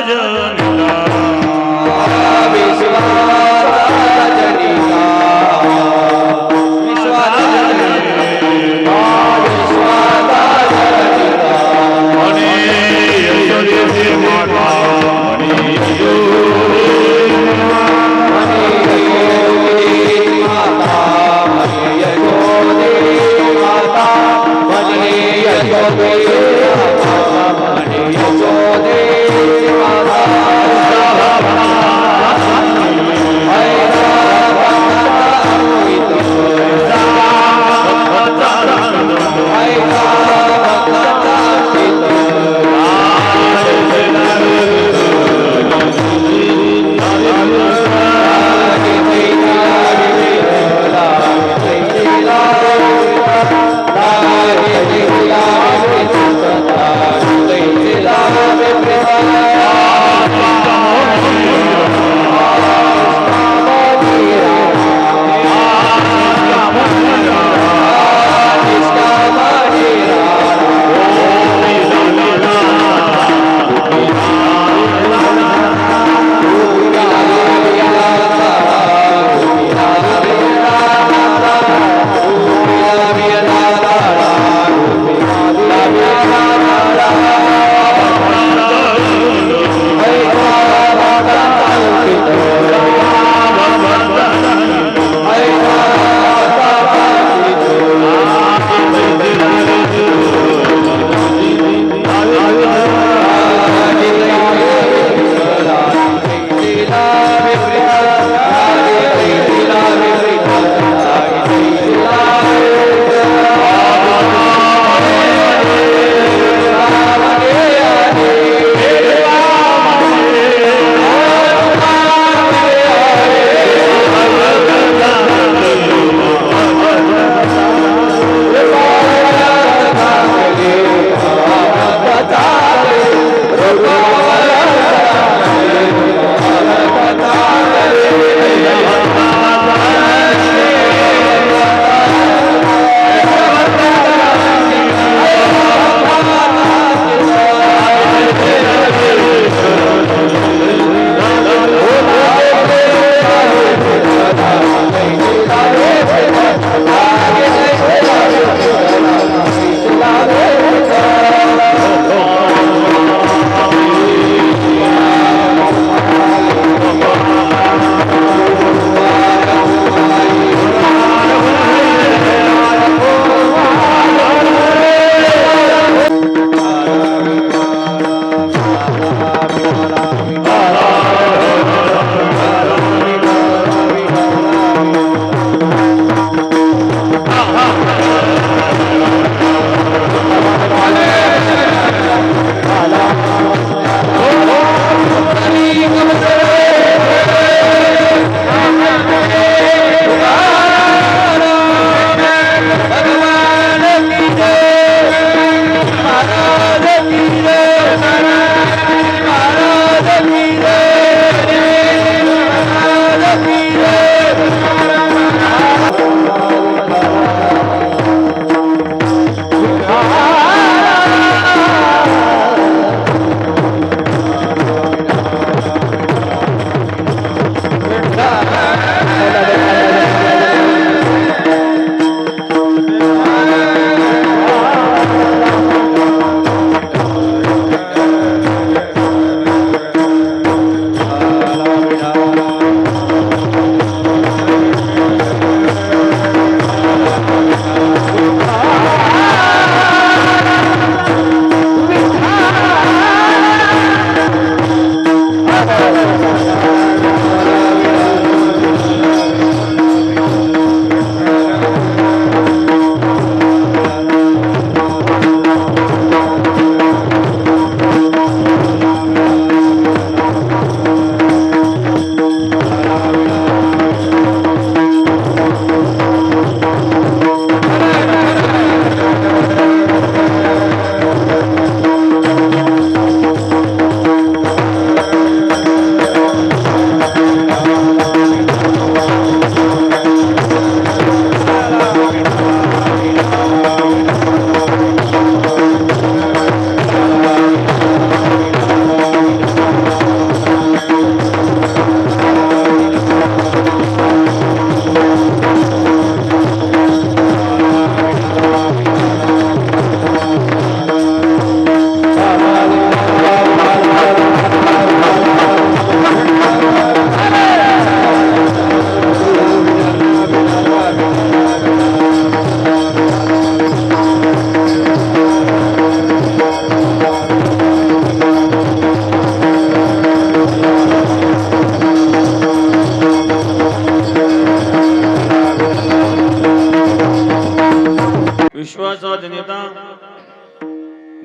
Jode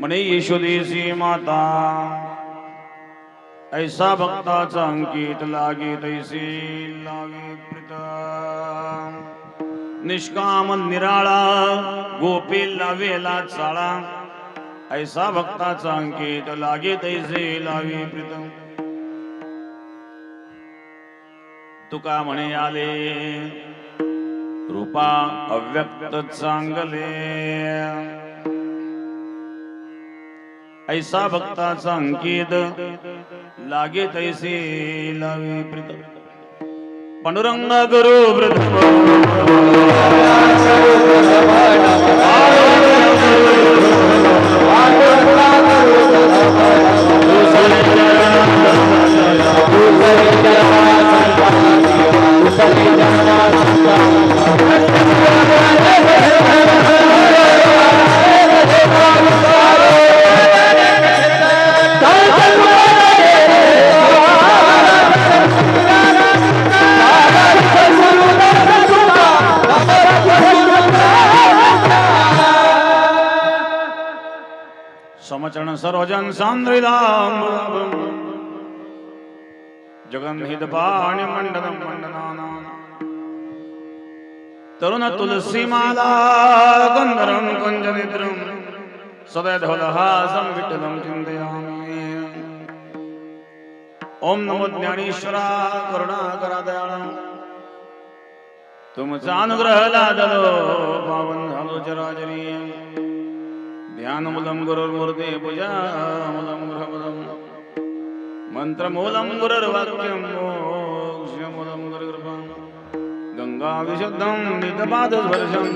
म्हणे यशोदेशी माता ऐसा भक्ताचा अंकित लागे तैसे लागे प्रीतम निष्काम निराळा गोपी लावेला चाळा ऐसा भक्ताचा अंकित लागे तैसे लागे प्रीतम तुका म्हणे आले रूपा अव्यक्त चांगले ऐसा भक्ताचा अंकित लागे तैसे लावे प्रीतम पांडुरंग गुरु प्रथम समचरण सर्वजन सांद्रिदाम जगन्हित पाणि मंडलम मंडनाना तरुण तुलसी माला गंधर्वं कुंजनिद्रं सदैधवलहासं विठ्ठलं चिन्तयामि ओम नमो ज्ञानेश्वरा करुणाकरा दयाळा तुमचा अनुग्रह लादलो पावन झालो चराचरी ध्यानमूलं गुरुर्मूर्ते पूजामूलं गृहपदं मंत्रमूलं गुरुर्वाक्यं मोक्षमूलं गुरुकृपा गंगा विशुद्धं नितपादस्पर्शं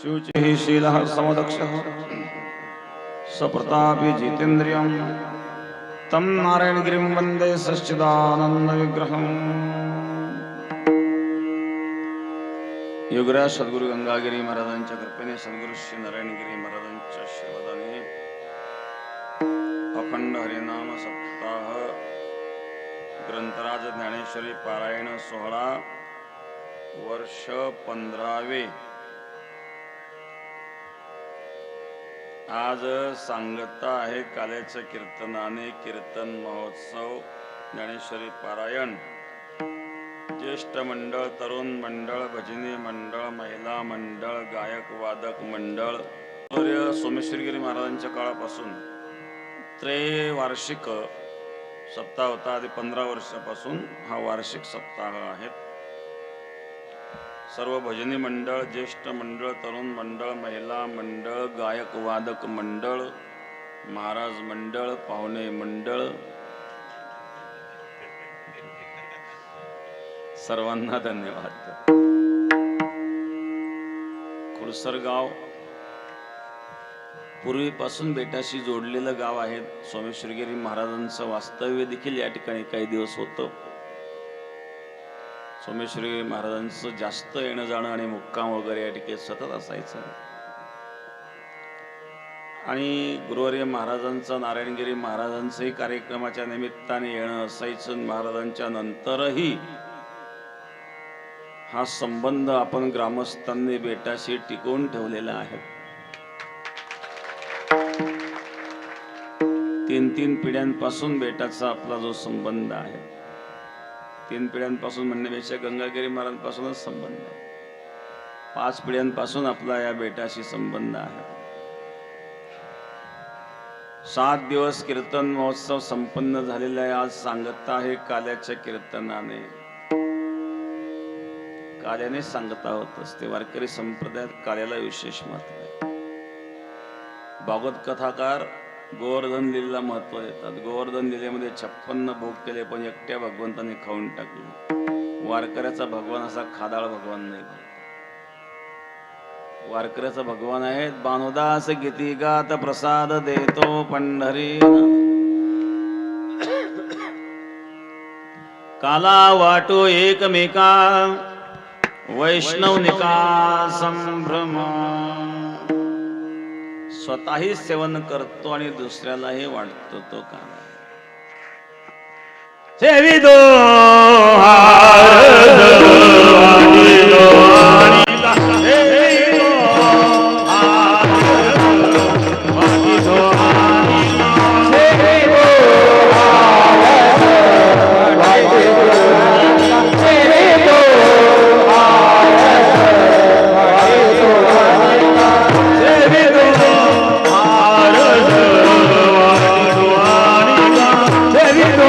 शुचिः शीलः समदक्षः सप्रतापी जितेन्द्रियं तम नारायणगिरिं वंदे सच्चिदानंद विग्रहम् योगराज सद्गुरु गंगागिरी महाराजांच्या कृपेने सद्गुरु श्री नारायणगिरी महाराजांच्या आशीर्वादाने अखंड हरिनाम सप्ताह ग्रंथराज ज्ञानेश्वरी पारायण सोहळा वर्ष 15वे आज सांगता आहे काल्याच्या कीर्तनाने कीर्तन महोत्सव ज्ञानेश्वरी पारायण ज्येष्ठ मंडळ तरुण मंडळ भजनी मंडळ महिला मंडळ गायक वादक मंडळ सोमेश्वरगिरी महाराजांच्या काळापासून त्रैवार्षिक सप्ताह होता. आधी 15 वर्षापासून हा वार्षिक सप्ताह आहे. सर्व भजनी मंडळ ज्येष्ठ मंडळ तरुण मंडळ महिला मंडळ गायक वादक मंडळ महाराज मंडळ पाहुणे मंडळ सर्वांना धन्यवाद. खुळसर गाव पूर्वीपासून बेटाशी जोडलेलं गाव आहे. सोमेश्वरगिरी महाराजांचं वास्तव्य देखील या ठिकाणी काही दिवस होतं. सोमेश्वरी महाराजांचं जास्त येणं जाणं आणि मुक्काम वगैरे या ठिकाणी सतत असायचं. आणि गुरुवर्य महाराजांचं नारायणगिरी महाराजांचंही कार्यक्रमाच्या निमित्ताने येणं असायचं. महाराजांच्या नंतरही हा संबंध आपण ग्रामस्थांनी बेटाशी टिकवून ठेवलेला आहे. 3 पिढ्यांपासून बेटाचा आपला जो संबंध आहे, 3 पिढ्यांपासून म्हणण्यापेक्षा गंगागिरी महाराजांपासूनच संबंध आहे. 5 पिढ्यांपासून आपला या बेटाशी संबंध आहे. 7 दिवस कीर्तन महोत्सव संपन्न झालेला आहे. आज सांगता आहे काल्याच्या कीर्तनाने. काल्याने सांगता होत असते. वारकरी संप्रदायात काल्याला विशेष महत्व आहे. भागवत कथाकार गोवर्धन लीलेला महत्व देतात. गोवर्धन लीलेमध्ये 56 भोग केले, पण एकट्या भगवंताने खाऊन टाकले. वारकऱ्याचा भगवान असा खादाळ भगवान नाही. वारकऱ्याचा भगवान आहे बानुदास गीती गात प्रसाद देतो पंढरी. काला वाटो एकमेका वैष्णवनिका संभ्रम. स्वतःही सेवन करतो आणि दुसऱ्यालाही वाटतो तो काला. सेवितो हार वाटितो आणिला सेवितो हार वाटितो आणिला सेवितो हार वाटितो सेवितो हार वाटितो सेवितो हार वाटितो आणिला सेवितो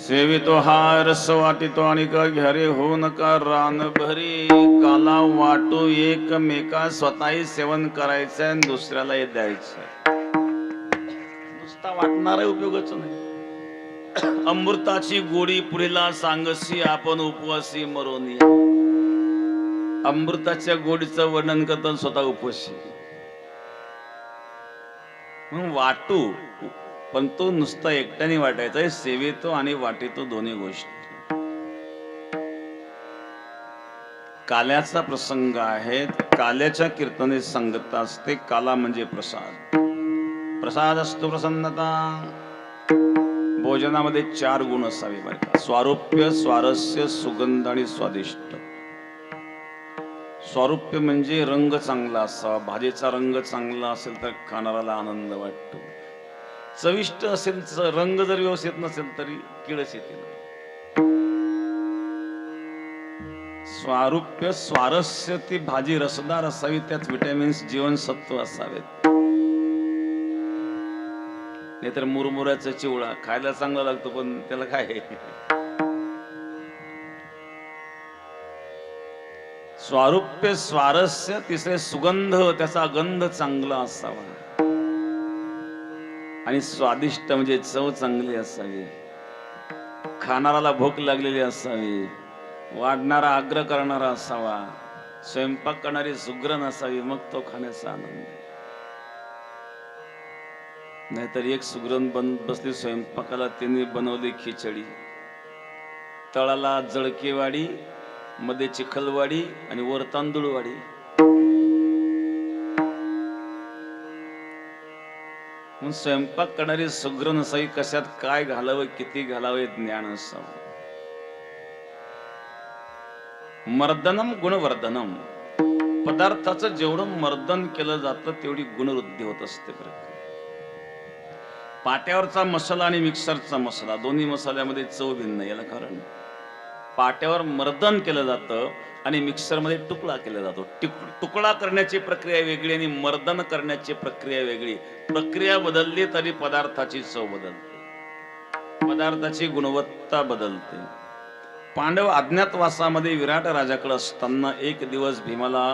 सेवितो हार वाटितो आणि का घ्यारे हो नका रान भरी काला वाटू एकमेका स्वतःही सेवन करायचं आणि दुसऱ्याला हे द्यायचं. नुसता वाटणारा उपयोगाच नाही. अमृताची गोडी पुरीला सांगसी आपण उपवासी मरोनी. अमृताच्या गोडीचं वर्णन करताना स्वतः उपवासी म्हणून वाटू, पण तो नुसता एकट्याने वाटायचा आहे. सेवितो आणि वाटितो दोन्ही गोष्टी. काल्याचा प्रसंग आहे. काल्याच्या कीर्तने संगत असते. काला म्हणजे प्रसाद. प्रसाद असतो प्रसन्नता. भोजनामध्ये 4 गुण असावे बरं का. स्वारूप्य, स्वारस्य, सुगंध आणि स्वादिष्ट. स्वारूप्य म्हणजे रंग चांगला असावा. भाजीचा रंग चांगला असेल तर खाणाऱ्याला आनंद वाटतो. चविष्ट असेल, रंग जर व्यवस्थित नसेल तरी किळस येते. स्वारूप्य, स्वारस्य, ती भाजी रसदार असावी. त्यात विटॅमिन्स, जीवनसत्व असावेत. नाहीतर मुरमुऱ्याचा चिवळा खायला चांगला लागतो पण त्याला काय आहे. स्वारूप्य, स्वारस्य, तिसरे सुगंध, त्याचा गंध चांगला असावा. आणि स्वादिष्ट म्हणजे चव चांगली असावी. खाणाऱ्याला भूक लागलेली असावी. वाढणारा आग्रह करणारा असावा. स्वयंपाक करणारी सुग्रण असावी. मग तो खाण्याचा आनंद. नाहीतर एक सुग्रण बसली स्वयंपाकाला. तिने बनवली खिचडी. तळाला जळकेवाडी, मध्ये चिखलवाडी आणि वर तांदूळवाडी. म्हणून स्वयंपाक करणारी सुग्रण असावी. कशात काय घालावं, किती घालावे ज्ञान असावं. मर्दनम गुणवर्धनम. पदार्थाचं जेवढं मर्दन केलं जातं तेवढी गुणवृद्धी होत असते. पाट्यावरचा मसाला आणि मिक्सरचा मसाला, दोन्ही मसाल्यामध्ये चव भिन्न. याला कारण पाट्यावर मर्दन केलं जातं आणि मिक्सरमध्ये तुकडा केला जातो. तुकडा करण्याची प्रक्रिया वेगळी आणि मर्दन करण्याची प्रक्रिया वेगळी. प्रक्रिया बदलली तरी पदार्थाची चव बदलते. पदार्थाची गुणवत्ता बदलते. पांडव अज्ञातवासामध्ये विराट राजाकडे असताना एक दिवस भीमाला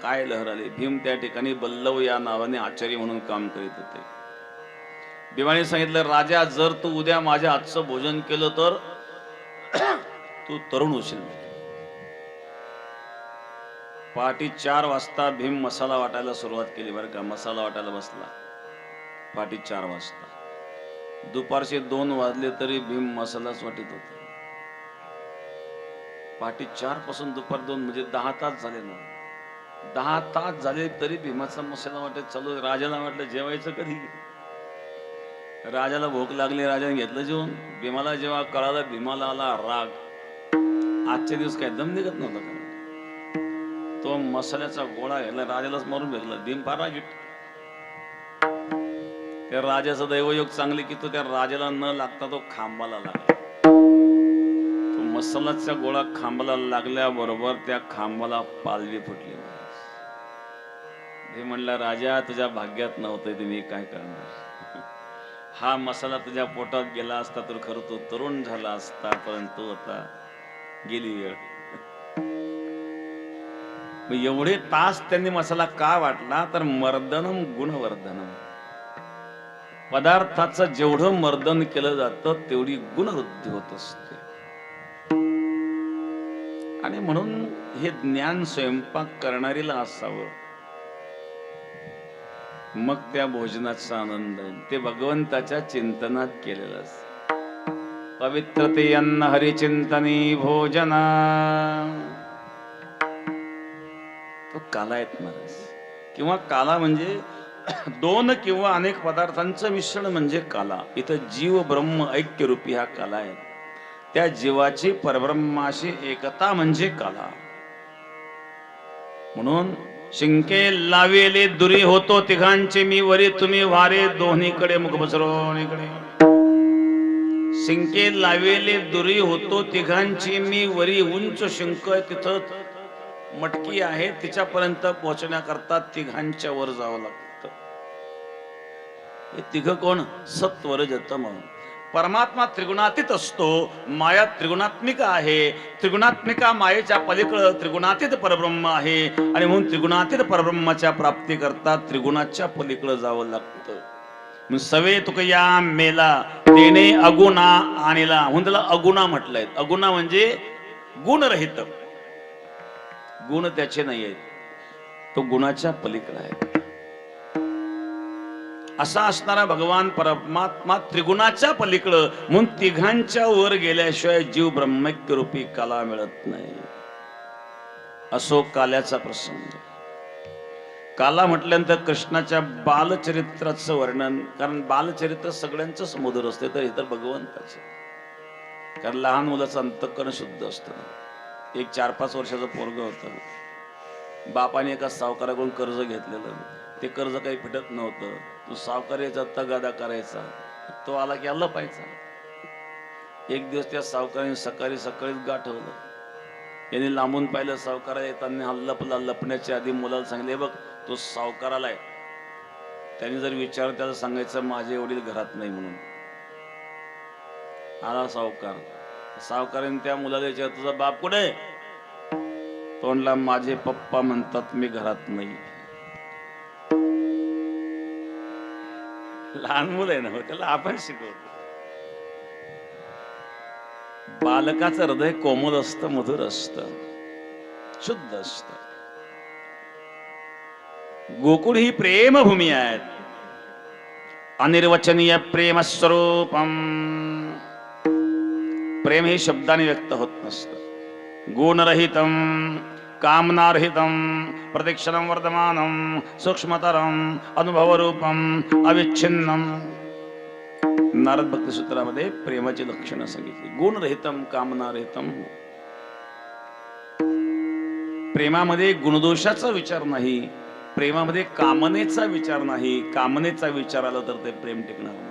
काय लहर आली. भीम त्या ठिकाणी बल्लव या नावाने आचार्य म्हणून काम करीत होते. भीमाने सांगितलं, राजा, जर तू उद्या माझ्या हातचं भोजन केलं तर तू तरुण होशील. पहाटे 4 वाजता भीम मसाला वाटायला सुरुवात केली बरं का. मसाला वाटायला बसला पहाटे 4 वाजता. दुपारचे 2 वाजले तरी भीम मसालाच वाटीत होता. पहाटे 4 पासून दुपार 2 म्हणजे 10 तास झाले ना. 10 तास झाले तरी भीमाचा मसाला वाटत चालू. राजाला वाटलं जेवायचं कधी. राजाला भूक लागली, राजाने घेतलं जेवण. भीमाला जेव्हा कळालं, भीमाला आला राग. आजच्या दिवस काय दम निघत नव्हता का? तो मसाल्याचा गोळा घ्यायला राजालाच मारून भेटला. भीम फार रागीट. त्या राजाचं दैवयोग चांगले की तो त्या राजाला न लागता तो खांबाला लागला. तो मसाल्याचा गोळा खांबाला लागल्याबरोबर त्या खांबाला पालवी फुटली. ते म्हणला, राजा तुझ्या भाग्यात नव्हते, तुम्ही काय करणार. हा मसाला तुझ्या पोटात गेला असता तर खरं तो तरुण झाला असता, परंतु आता गेली वेळ. एवढे तास त्यांनी मसाला का वाटला तर मर्दनम गुणवर्धनम. पदार्थाचं जेवढं मर्दन केलं जातं तेवढी गुणवृद्धी होत असते. आणि म्हणून हे ज्ञान स्वयंपाक करणारीला असावं, मग त्या भोजनाचा आनंद ते भगवंताच्या चिंतनात केलेलं असतं. पवित्रते अन्न हरिचिंतनी भोजना. तो काला आहेत महाराज. किंवा काला म्हणजे दोन किंवा अनेक पदार्थांचं मिश्रण म्हणजे काला. इथं जीव ब्रह्म ऐक्य रूपी हा काला आहे. त्या जीवाची परब्रह्माशी एकता म्हणजे काला. म्हणून शिंके लावेले दुरी होतो तिघांचे मी वरी, तुम्ही वारे दोन्हीकडे मुख बसरोनीकडे. शिंके लावेले दुरी होतो तिघांची मी वरी. उंच शिंक तिथं मटकी आहे, तिच्यापर्यंत पोहोचण्याकरता तिघांच्या वर जावं लागतं. हे तिघ कोण? सत्वर जतम. परमात्मा त्रिगुणातीत असतो, माया त्रिगुणात्मिका आहे. त्रिगुणात्मिका मायेच्या पलीकडे त्रिगुणातीत परब्रह्म आहे. आणि म्हणून त्रिगुणातीत परब्रह्माच्या प्राप्ती करता त्रिगुणाच्या पलीकडे जावं लागतं. सवे तुकया मेला तेने अगुणा आणला. म्हणून त्याला अगुणा म्हटलंय. अगुणा म्हणजे गुणरहित. गुण त्याचे नाही आहेत, तो गुणाच्या पलीकडे आहे. असा असणारा भगवान परमात्मा त्रिगुणाच्या पलीकडं. म्हणून तिघांच्या वर गेल्याशिवाय जीव ब्रह्मैक्य रूपी काला मिळत नाही. असो काल्याचा प्रसंग. काला म्हटल्यानंतर कृष्णाच्या बालचरित्राचं वर्णन. कारण बालचरित्र सगळ्यांचं समुद्र असते, तर इतर भगवंताचं. कारण लहान मुलाचं अंतःकरण शुद्ध असतं. एक 4-5 वर्षाचं पोरग होतं. बापाने एका सावकाराकडून कर्ज घेतलेलं. ते कर्ज काही फिटत नव्हतं. तो सावकाराचा तगादा करायचा. तो आला की आला पाहायचा. एक दिवस त्या सावकाराने सकाळीच गाठवलं. यांनी लांबून पाहिलं. सावकारा येताना लपला. लपण्याच्या आधी मुलाला सांगितले, बघ तो सावकार आलाय. त्यांनी जर विचार त्याला सांगायचं माझे वडील घरात नाही म्हणून. आला सावकार. सावकाराने त्या मुलाला विचार, तुझा बाप कुठे? तोंडला, माझे पप्पा म्हणतात मी घरात नाही. लहान मुलं आहे ना, त्याला आपण शिकवतो. बालकाचं हृदय कोमल असतं, मधुर असतं, शुद्ध असतं. गोकुळ ही प्रेमभूमी आहे. अनिर्वचनीय प्रेम स्वरूपम. प्रेम हे शब्दाने व्यक्त होत नसतं. गुणरहितम कामनारहितम प्रतीक्षणम वर्धमानम सूक्ष्मतरम अनुभवरूपम अविच्छिन्नम. नारद भक्ती सूत्रामध्ये प्रेमाची लक्षणं सांगितली. गुणरहितम कामनारहितम. प्रेमामध्ये गुणदोषाचा विचार नाही, प्रेमामध्ये कामनेचा विचार नाही. कामनेचा विचार आला तर ते प्रेम टिकणार नाही.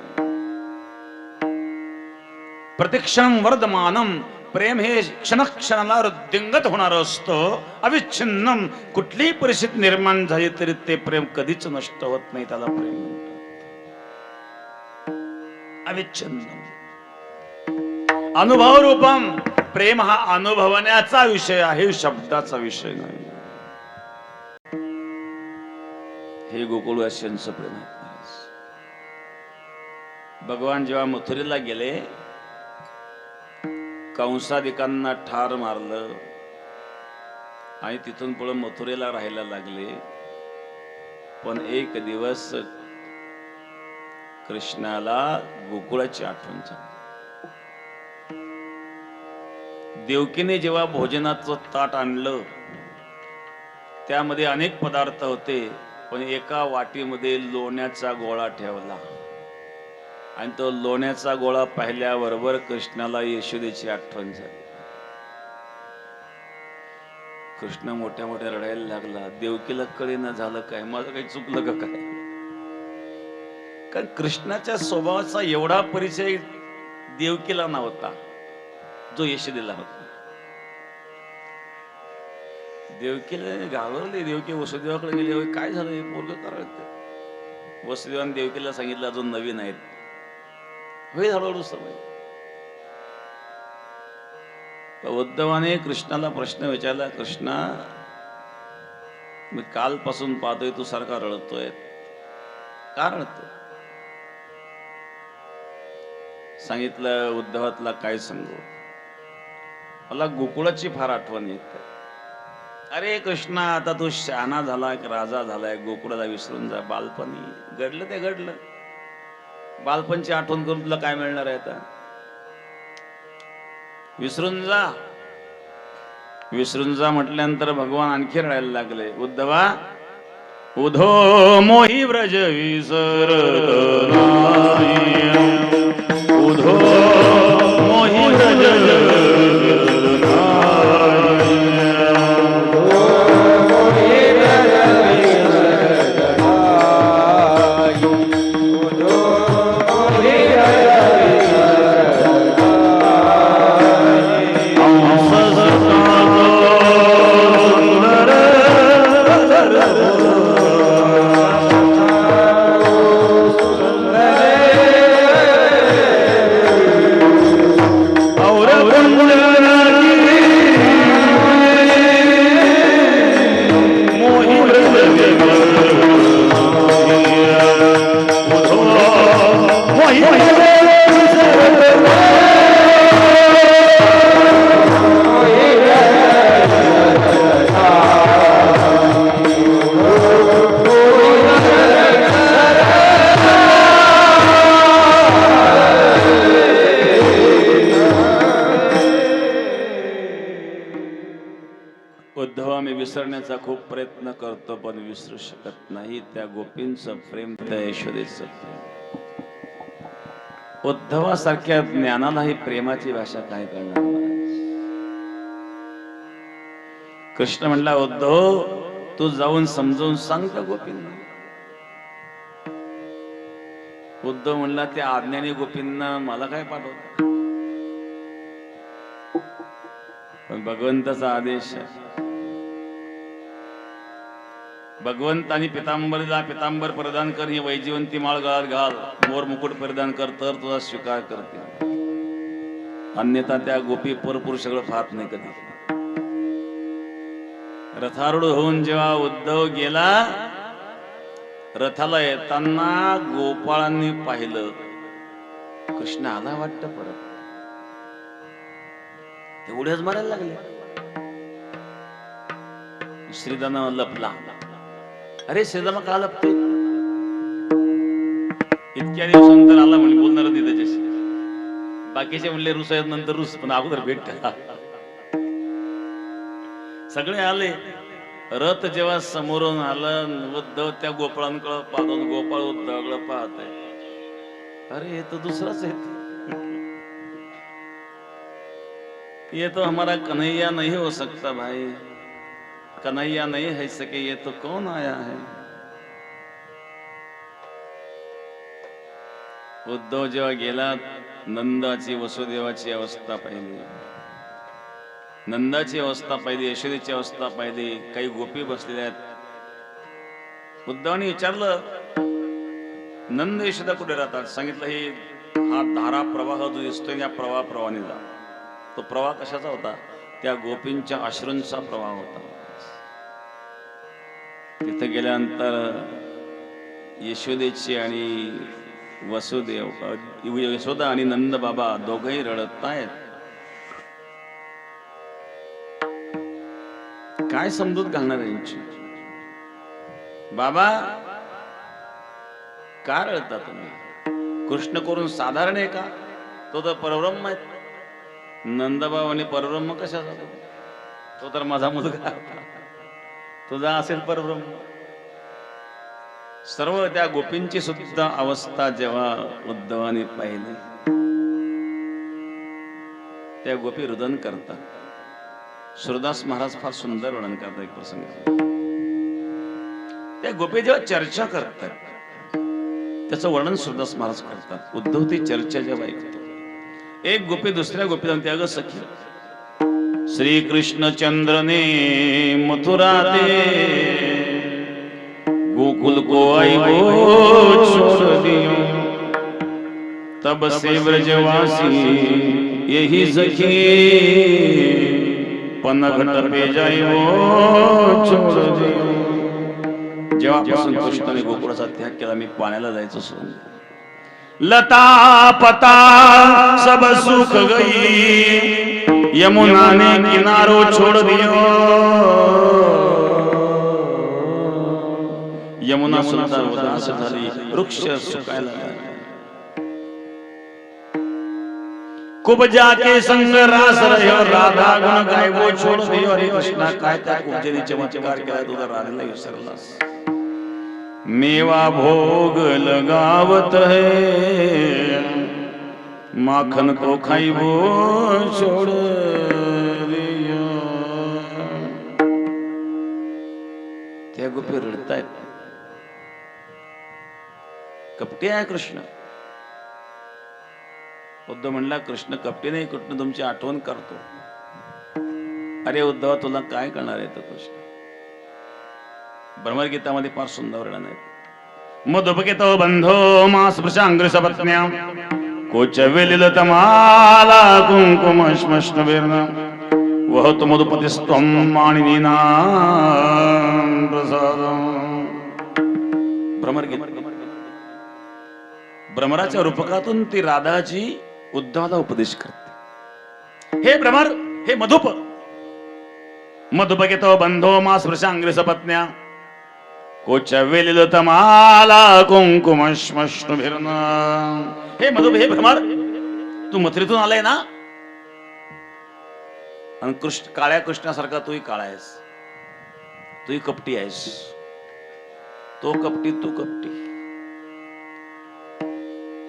प्रतीक्षणम वर्धमानम. प्रेम हे क्षणक्षणाला वृद्धिंगत होणार असतं. अविच्छिन्नम. कुठलीही परिस्थिती निर्माण झाली तरी ते प्रेम कधीच नष्ट होत नाही. त्याला प्रेम म्हणतात. अविच्छिन्नम. अनुभव रूपम. प्रेम हा अनुभवण्याचा विषय आहे, शब्दाचा विषय नाही. हे गोकुळवासियांचं प्रेम आहे. भगवान जेव्हा मथुरेला गेले, कंसादिकांना ठार मारलं आणि तिथून पुढे मथुरेला राहायला लागले. पण एक दिवस कृष्णाला गोकुळाची आठवण झाली. देवकीने जेव्हा भोजनाचं ताट आणलं, त्यामध्ये अनेक पदार्थ होते, पण एका वाटीमध्ये लोण्याचा गोळा ठेवला आणि तो लोण्याचा गोळा पाहिल्याबरोबर कृष्णाला यशोदेची आठवण झाली. कृष्ण मोठ्या मोठ्या रडायला लागला. देवकीला कळेना झालं काय, माझं काही चुकलं का काय. कारण कृष्णाच्या स्वभावाचा एवढा परिचय देवकीला नव्हता जो यशोदेला होता. देवकीला घाबरले. देवकी वसुदेवाकडे गेले, काय झालं हे पोरग करायचं. वसुदेवाने देवकीला सांगितलं अजून नवीन आहेत, होईल हळूहळू सवय. उद्धवाने कृष्णाला प्रश्न विचारला, कृष्णा मी कालपासून पाहतोय तू सारखा रडतोय, का रडतो. सांगितलं, उद्धवातला काय सांगू, मला गोकुळाची फार आठवण येते. अरे कृष्णा, आता तू शहाणा झालाय, राजा झालाय, गोकुळाला विसरून जा. बालपणी घडलं ते घडलं, बालपणची आठवण करून तुला काय मिळणार आहे आता. विसरून जा. विसरून जा म्हटल्यानंतर भगवान आणखी रडायला लागले. उद्धवा, उधो मोही व्रज विसरत नाही, उधो मोही व्रज विसरत नाही. उद्धवा, मी विसरण्याचा खूप प्रयत्न करतो पण विसरू शकत नाही त्या गोपींचं प्रेम, त्या यशोदेचं प्रेम. उद्धवासारख्या ज्ञानालाही प्रेमाची भाषा काय करणार. कृष्ण म्हणला, उद्धव तू जाऊन समजावून सांग त्या गोपींना. उद्धव म्हणला, त्या अज्ञानी गोपींना मला काय पाठवत. पण भगवंताचा आदेश आहे. भगवंतानी पितांबरला पितांबर परिधान कर, ही वैजयंती माळ गळ्यात घाल, मोर मुकुट परिधान कर, तर तुझा स्वीकार करते. अन्यथा त्या गोपी परपुरुषाकडे पाहत नाही कधी. रथारूढ होऊन जेव्हा उद्धव गेला, रथाला येताना गोपाळांनी पाहिलं, कृष्ण आला वाटतं परत. तेवढ्याच मारायला लागले. श्रीदाना लपला. अरे श्रीदामा का लपतो, इतक्या दिवसानंतर आला म्हणे, बोलणार नाही त्याच्याशी. बाकीचे म्हणले रुस आहेत, नंतर रुस, पण अगोदर भेट करा. सगळे आले. रथ जेव्हा समोरून आलं, उद्धव त्या गोपाळांकडे पाहून, गोपाळ उद्धवाकडे पाहत आहे. अरे हे तो दुसराच आहे, ये तो हमारा कन्हैया नहीं हो सकता भाई, कन्हैया नहीं है सके, ये तो कौन आया है. उद्धव जेव्हा गेला, नंदाची वसुदेवाची अवस्था पाहिली, नंदाची अवस्था पाहिली, यशोदेची अवस्था पाहिली. काही गोपी बसलेल्या आहेत. उद्धवाने विचारलं, नंद यशोदा कुठे राहतात. सांगितलं, हे हा धारा प्रवाह जो दिसतोय या प्रवाहाने जा. तो प्रवाह कशाचा होता, त्या गोपींच्या अश्रूंचा प्रवाह होता. तिथे गेल्यानंतर यशोदेची आणि वसुदेव, यशोदा आणि नंद बाबा दोघंही रडत आहेत. काय समजूत घालणार यांची. बाबा का रडता तुम्ही, कृष्ण करून साधारण आहे का, तो तर परब्रह्म आहे. नंदबाबांनी परब्रह्म कशाचा, तो तर माझा मुलगा. तुझा असेल परब्रह्म. सर्व त्या गोपींची सुद्धा अवस्था जेव्हा उद्धवाने पाहिली, त्या गोपी रुदन करतात. सुरदास महाराज फार सुंदर वर्णन करतात एक प्रसंग. त्या गोपी जेव्हा चर्चा करतात त्याचं वर्णन सुरदास महाराज करतात. उद्धव ती चर्चा जेव्हा ऐकतो, एक गोपी दुसऱ्या गोपीला म्हणते, अगं सखी, श्री कृष्ण चंद्रने मथुरा दे गोकुल को आई गो छोड़ दियो, तब से ब्रजवासी यही सखी पनघट पे जाई वो छोड़ दियो. जेव्हापासून कृष्णाने गोकुळाचा त्याग केला, मी पाण्याला जायचं सोडून, लता पता सब सुख गई, यमुना ने किनारो छोड़ दियो. यमुना सुद्धा उदास झाली, वृक्ष सुकायला लागले. कुबजा के संग रास रह्यो, राधा गुण गायबो छोड़ दियो. अरे कृष्णा, काय त्या कुबजेने चमत्कार केला, तुझा राधेला विसरलास. मेवा भोग लगावत है, माखन को खाइबो छोड़ दियो. त्या गोपी रडतायत. कपटी आहे कृष्ण. उद्धव म्हणला, कृष्ण कपटी नाही, कृष्ण तुमची आठवण करतो. अरे उद्धवा, तुला काय करणार आहे तो कृष्ण. ब्रह्मगीतामध्ये फार सुंदर वर्णन आहे. मधुपकेतो बंधो मास प्रशांग्र सपत्न्या, कोच विलिलतमाला कुंकुम श्मश्नवीर्न, वहत मधुपतिस्त्वं माणिनीना प्रसादं. भ्रमरगीत. भ्रमराच्या रूपकातून ती राधाजी उद्धवाला उपदेश करते. हे भ्रमर, हे मधुप, मधुपकेतो बंधो मास प्रशांग्र सपत्न्या, कोच विलिलतमाला कुंकुम श्मश्नवीर्न. हे मधुप, हे भ्रमर, तू मथुरेतून आलाय ना, आणि कृष्ण काळ्या कृष्णासारखा तूही काळा आहेस, तूही कपटी आहेस. तो कपटी, तू कपटी.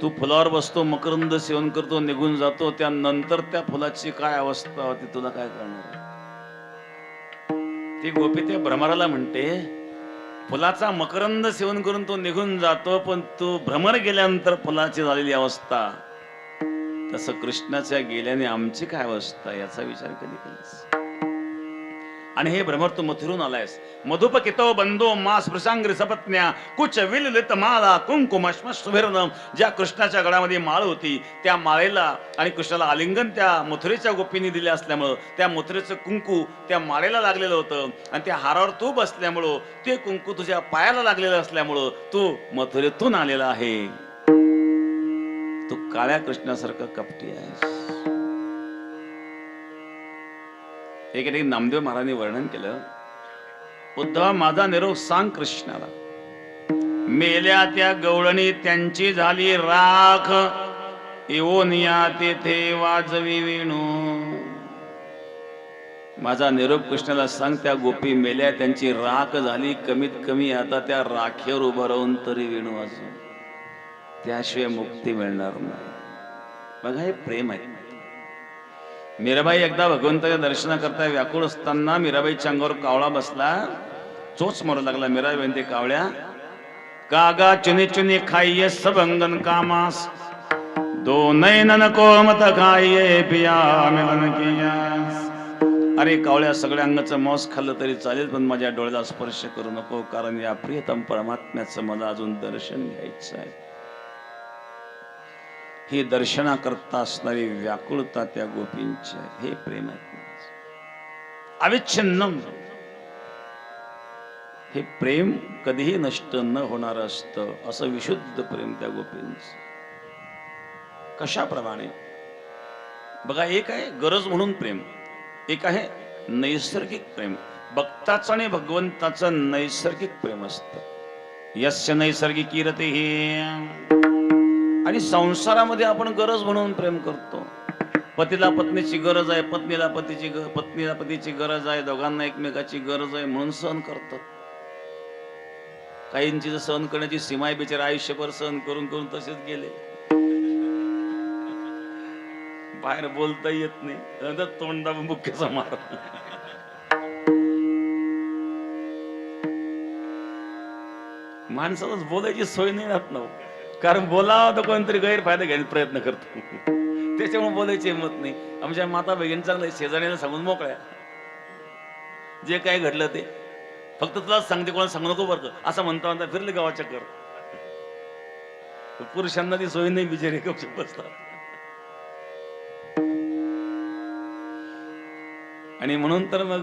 तू फुलावर बसतो, मकरंद सेवन करतो, निघून जातो, त्यानंतर त्या फुलाची काय अवस्था होती तुला काय कळणार. ती गोपी त्या भ्रमराला म्हणते, फुलाचा मकरंद सेवन करून तो निघून जातो, पण तू भ्रमर गेल्यानंतर फुलाची झालेली अवस्था, तसं कृष्णाच्या गेल्याने आमची काय अवस्था, याचा विचार कधी केलास. आणि हे भ्रमर, तू मथुरून आलायस. मधुपकितो बंधो मास प्रशांग्र सपत्न्या, कुच विलिलित माला कुंकुम श्मश्नवीर्न. ज्या कृष्णाच्या गळ्यामध्ये माळ होती, त्या माळेला आणि कृष्णाला आलिंगन त्या मथुरेच्या गोपींनी दिले असल्यामुळं, त्या मथुरेचं कुंकू त्या माळेला लागलेलं होतं, आणि त्या हारावर तू बसल्यामुळं, ते कुंकू तुझ्या पायाला लागलेलं असल्यामुळं तू मथुरेतून आलेला आहे. तू काळ्या कृष्णासारखा कपटी आहेस. एके ठिकाणी नामदेव महाराजांनी वर्णन केलं, उद्धवा, माझा निरोप सांग कृष्णाला. मेल्या त्या गवळणी त्यांची झाली राख, येऊन या तेथे वाजवी वेणू. माझा निरोप कृष्णाला सांग, त्या गोपी मेल्या, त्यांची राख झाली, कमीत कमी आता त्या राखेवर उभं राहून तरी वेणू वाजव, त्याशिवाय मुक्ती मिळणार नाही. बघा, हे प्रेम आहे. मीराबाई एकदा भगवंताच्या दर्शनाकरता व्याकुळ असताना मीराबाईच्या अंगावर कावळा बसला, चोच मारू लागला. मीराबाई म्हणते, कावळ्या, कागा चुनी चुनी खाइये सब अंगन कामास, दो नैनन को मत खाइये पिया मिलन कियास. अरे कावळ्या, सगळ्या अंगाचं मांस खाल्लं तरी चालेल, पण माझ्या डोळ्याला स्पर्श करू नको, कारण या प्रियतम परमात्म्याचं मला अजून दर्शन घ्यायचं आहे. ही दर्शनाकरता असणारी व्याकुळता त्या गोपींची आहे. हे प्रेम आहे अविच्छिन्नम. हे प्रेम कधीही नष्ट न होणार असतं, असं विशुद्ध प्रेम त्या गोपींचं. कशाप्रमाणे बघा, एक आहे गरज म्हणून प्रेम, एक आहे नैसर्गिक प्रेम. भक्ताचं आणि भगवंताचं नैसर्गिक प्रेम असतं. यस्य नैसर्गिकी रतिः. आणि संसारामध्ये आपण गरज म्हणून प्रेम करतो. पतीला पत्नीची गरज आहे, पत्नीला पतीची गरज आहे, दोघांना एकमेकाची गरज आहे म्हणून सहन करतात. काहींची जर सहन करण्याची सीमा आहे, बिचारे आयुष्यभर सहन करून करून तसेच गेले. बाहेर बोलता येत नाही, तोंडा मुख्य मार. माणसालाच बोलायची सोय नाही राहत ना, कारण बोलावं तर कोणतरी गैरफायदा घ्यायचा प्रयत्न करतो. त्याच्यामुळे बोलायची हिंमत नाही. आमच्या माता बहिणी चांगलं शेजाऱ्याला सांगून मोकळ्या, जे काय घडलं ते फक्त तुला सांगते, कोणाला सांगू नको बरं असं म्हणता म्हणता फिरले गावाच्या कर. पुरुषांना ती सोय नाही, बिचारे गपचूप बसतात. आणि म्हणून तर मग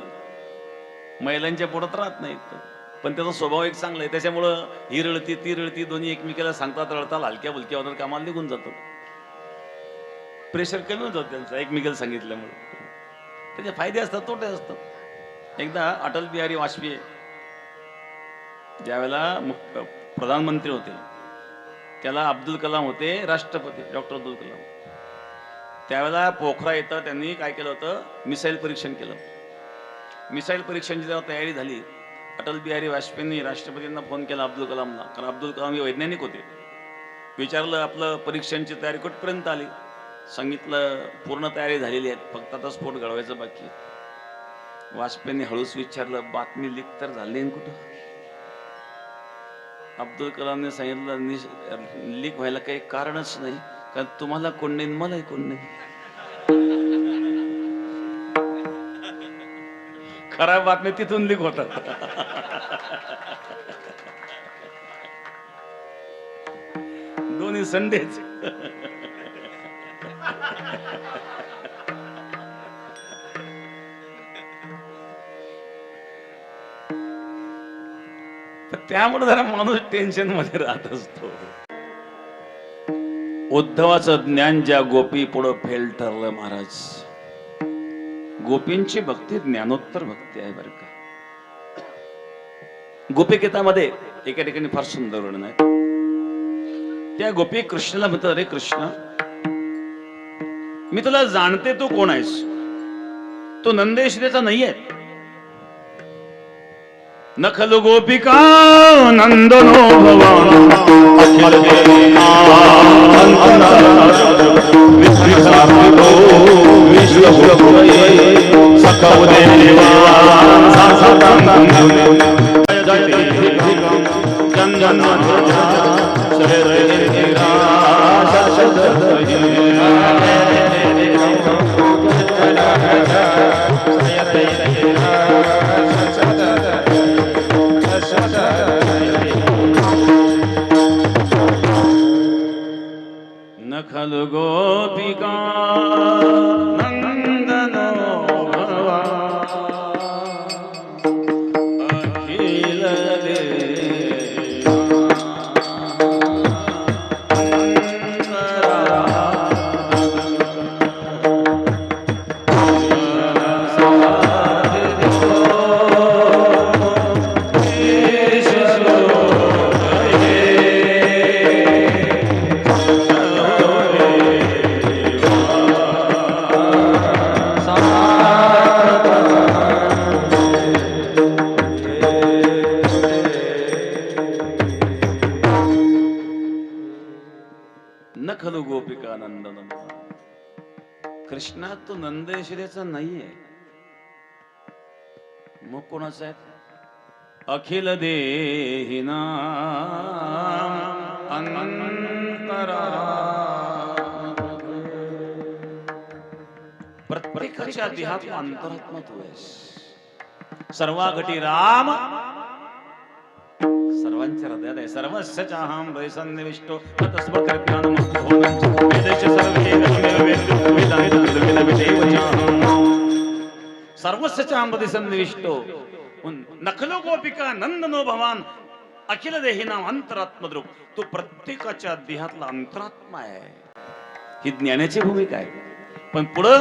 महिलांच्या पोटात राहत नाहीत. पण त्याचा स्वभाव एक चांगला आहे, त्याच्यामुळं ही रळती ती रळती, दोन्ही एकमेकाला सांगतात, रळतात, हलक्या बुलक्या होतात, कामाला निघून जातात. प्रेशर कमी होतं त्यांचं एकमेकाला सांगितल्यामुळे. त्याचे फायदे असतात, तोटे असतात. एकदा अटल बिहारी वाजपेयी ज्यावेळेला प्रधानमंत्री होते, त्याला अब्दुल कलाम होते राष्ट्रपती, डॉक्टर अब्दुल कलाम. त्यावेळेला पोखरा इथं त्यांनी काय केलं होतं, मिसाईल परीक्षण केलं. मिसाईल परीक्षणाची जेव्हा तयारी झाली, अटल बिहारी वाजपेयींनी राष्ट्रपतींना फोन केला अब्दुल कलामला, कारण अब्दुल कलाम हे वैज्ञानिक होते. विचारलं आपलं परीक्षणाची तयारी कुठपर्यंत आली. सांगितलं पूर्ण तयारी झालेली आहे, फक्त आता स्फोट घडवायचं बाकी. वाजपेयींनी हळूच विचारलं, बातमी लीक तर झाली नाही कुठं. अब्दुल कलामने सांगितलं, लीक व्हायला काही कारणच नाही, कारण तुम्हाला कोण नाही, मलाही कोण नाही. खराब बातमी तिथून लीक होतात. दोन्ही संडेच. त्यामुळे जरा माणूस टेन्शन मध्ये राहत असतो. उद्धवाचं ज्ञान ज्या गोपी पुढं फेल ठरलं महाराज. गोपींची भक्ती ज्ञानोत्तर भक्ती आहे बरं का. गोपिकेतामध्ये एका ठिकाणी फार सुंदर वर्णन आहे. त्या गोपी कृष्णाला म्हणतात, अरे कृष्ण, मी तुला जाणते, तू कोण आहेस. तू नंदेश्वरीचा नाही आहे. न खलु गोपिका नंदनो भवान अखिल खलु गोपिका नंदनो भवान अखिल न खलु गोपिका नंदन. कृष्णा तू नंदेश्वरीचा नाहीये, मग कोणाचा आहे. अखिल देहिना अंतरा. प्रत्येकाच्या देहात अंतरात्मा तू आहेस. सर्वाघटी राम, सर्वांच्या हृदयात आहे. सर्वस्य चाहं हृदय सन्निविष्टो तस्म कर्त्यानं वेदेश सर्वस्य चाहं हृदय सन्निविष्टो. नखलो गोपिका नंदनो भवान अखिल देहिनां अंतरात्मद्रुप. तू प्रत्येकाच्या देहातला अंतरात्मा आहे. ही ज्ञानाची भूमिका आहे. पण पुढं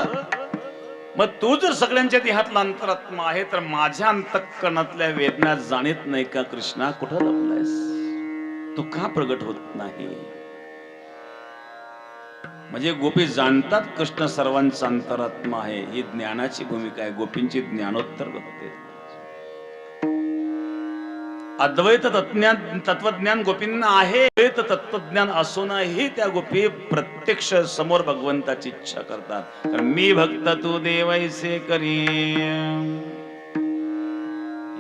मग तू जर सगळ्यांच्या देहातला अंतरात्मा आहे, तर माझ्या अंतःकरणातल्या वेदना जाणत नाही का कृष्णा. कुठं लपलायस तू, का प्रगट होत नाही. म्हणजे गोपी जाणतात कृष्ण सर्वांचा अंतरात्मा आहे, ही ज्ञानाची भूमिका आहे. गोपींची ज्ञानोत्तर भक्ती. अद्वैत तत्वज्ञान गोपींना आहे. अद्वैत तत्वज्ञान असूनही त्या गोपी प्रत्यक्ष समोर भगवंताची इच्छा करतात. कारण मी भक्त तू देवैसे करी,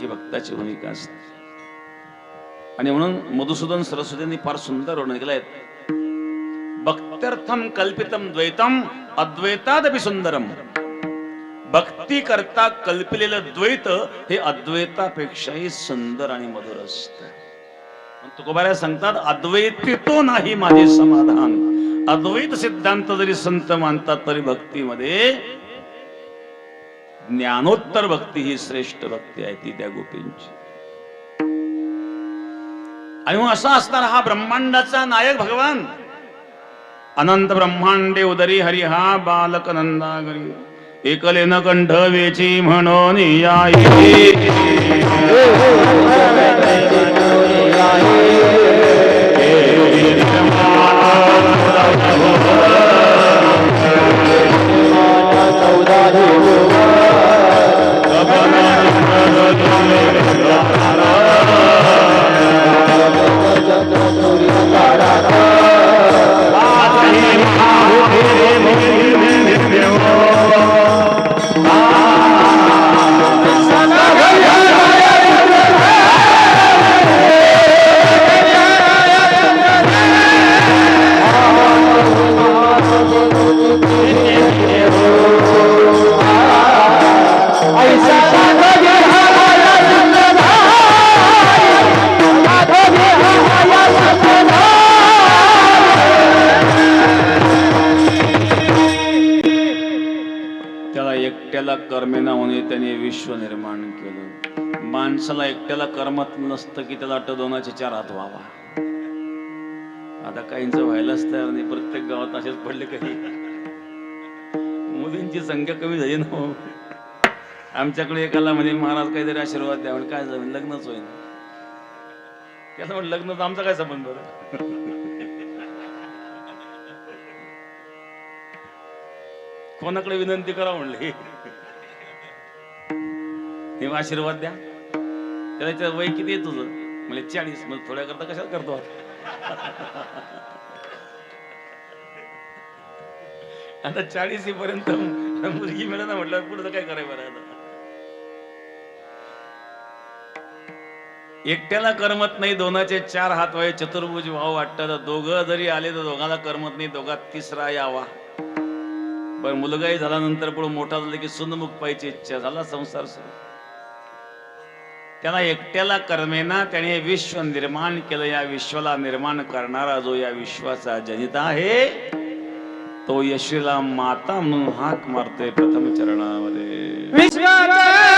ही भक्ताची भूमिका असते. आणि म्हणून मधुसूदन सरस्वतींनी फार सुंदर वर्णन केलंय. भक्त्यर्थम कल्पितम द्वैतम अद्वैतादपि सुंदरम. भक्ती करता कल्पलेलं द्वैत हे अद्वैतापेक्षाही सुंदर आणि मधुर असतं. तुकोबाराय सांगतात, अद्वैती तो नाही माझे समाधान. अद्वैत सिद्धांत जरी संत मानतात तरी भक्तीमध्ये ज्ञानोत्तर भक्ती ही श्रेष्ठ भक्ती आहे, ती त्या गोपींची. आणि मग असा असणार हा ब्रह्मांडाचा नायक भगवान. अनंत ब्रह्मांडे उदरी हरी हा बालक नंदागरी. एकले न कंठ वेची म्हणून कर्मेना होणे त्याने विश्व निर्माण केलं. माणसाला एकट्याला कर्मात नसतं की त्याला दोनाचे चार हात व्हावा. आता काहींचं व्हायलाच तयार नाही. प्रत्येक गावात असेच पडले. काही मुलींची संख्या कमी झाली ना. आमच्याकडे एकाला म्हणजे महाराज काहीतरी आशीर्वाद द्या. म्हणजे काय झालं, लग्नच होईना. त्याला म्हटलं लग्न तर आमचा काय संबंध. कोणाकडे विनंती करा म्हणले, आशीर्वाद द्या. त्याला वय किती आहे तुझं? म्हणजे 40. मग थोड्या करता कशाला करतो. आता 40 पर्यंत मुलगी मिळत ना म्हटलं पुढे काय करायचं बरं. एकट्याला करमत नाही, दोनाचे चार हात व्हावे, चतुर्भुज व्हावं वाटतं. दोघं जरी आले तर दोघांना करमत नाही, दोघात तिसरा यावा. पण मुलगाही झाल्यानंतर पुढे मोठा झाला की सुनमुख पाहिजे इच्छा, झाला संसार सुरू. त्याला एकट्याला कर्मेना त्याने विश्व निर्माण केलं. या विश्वाला निर्माण करणारा जो या विश्वाचा जनिता आहे तो यशीला माता म्हणून हाक मारते प्रथम चरणामध्ये. विश्वास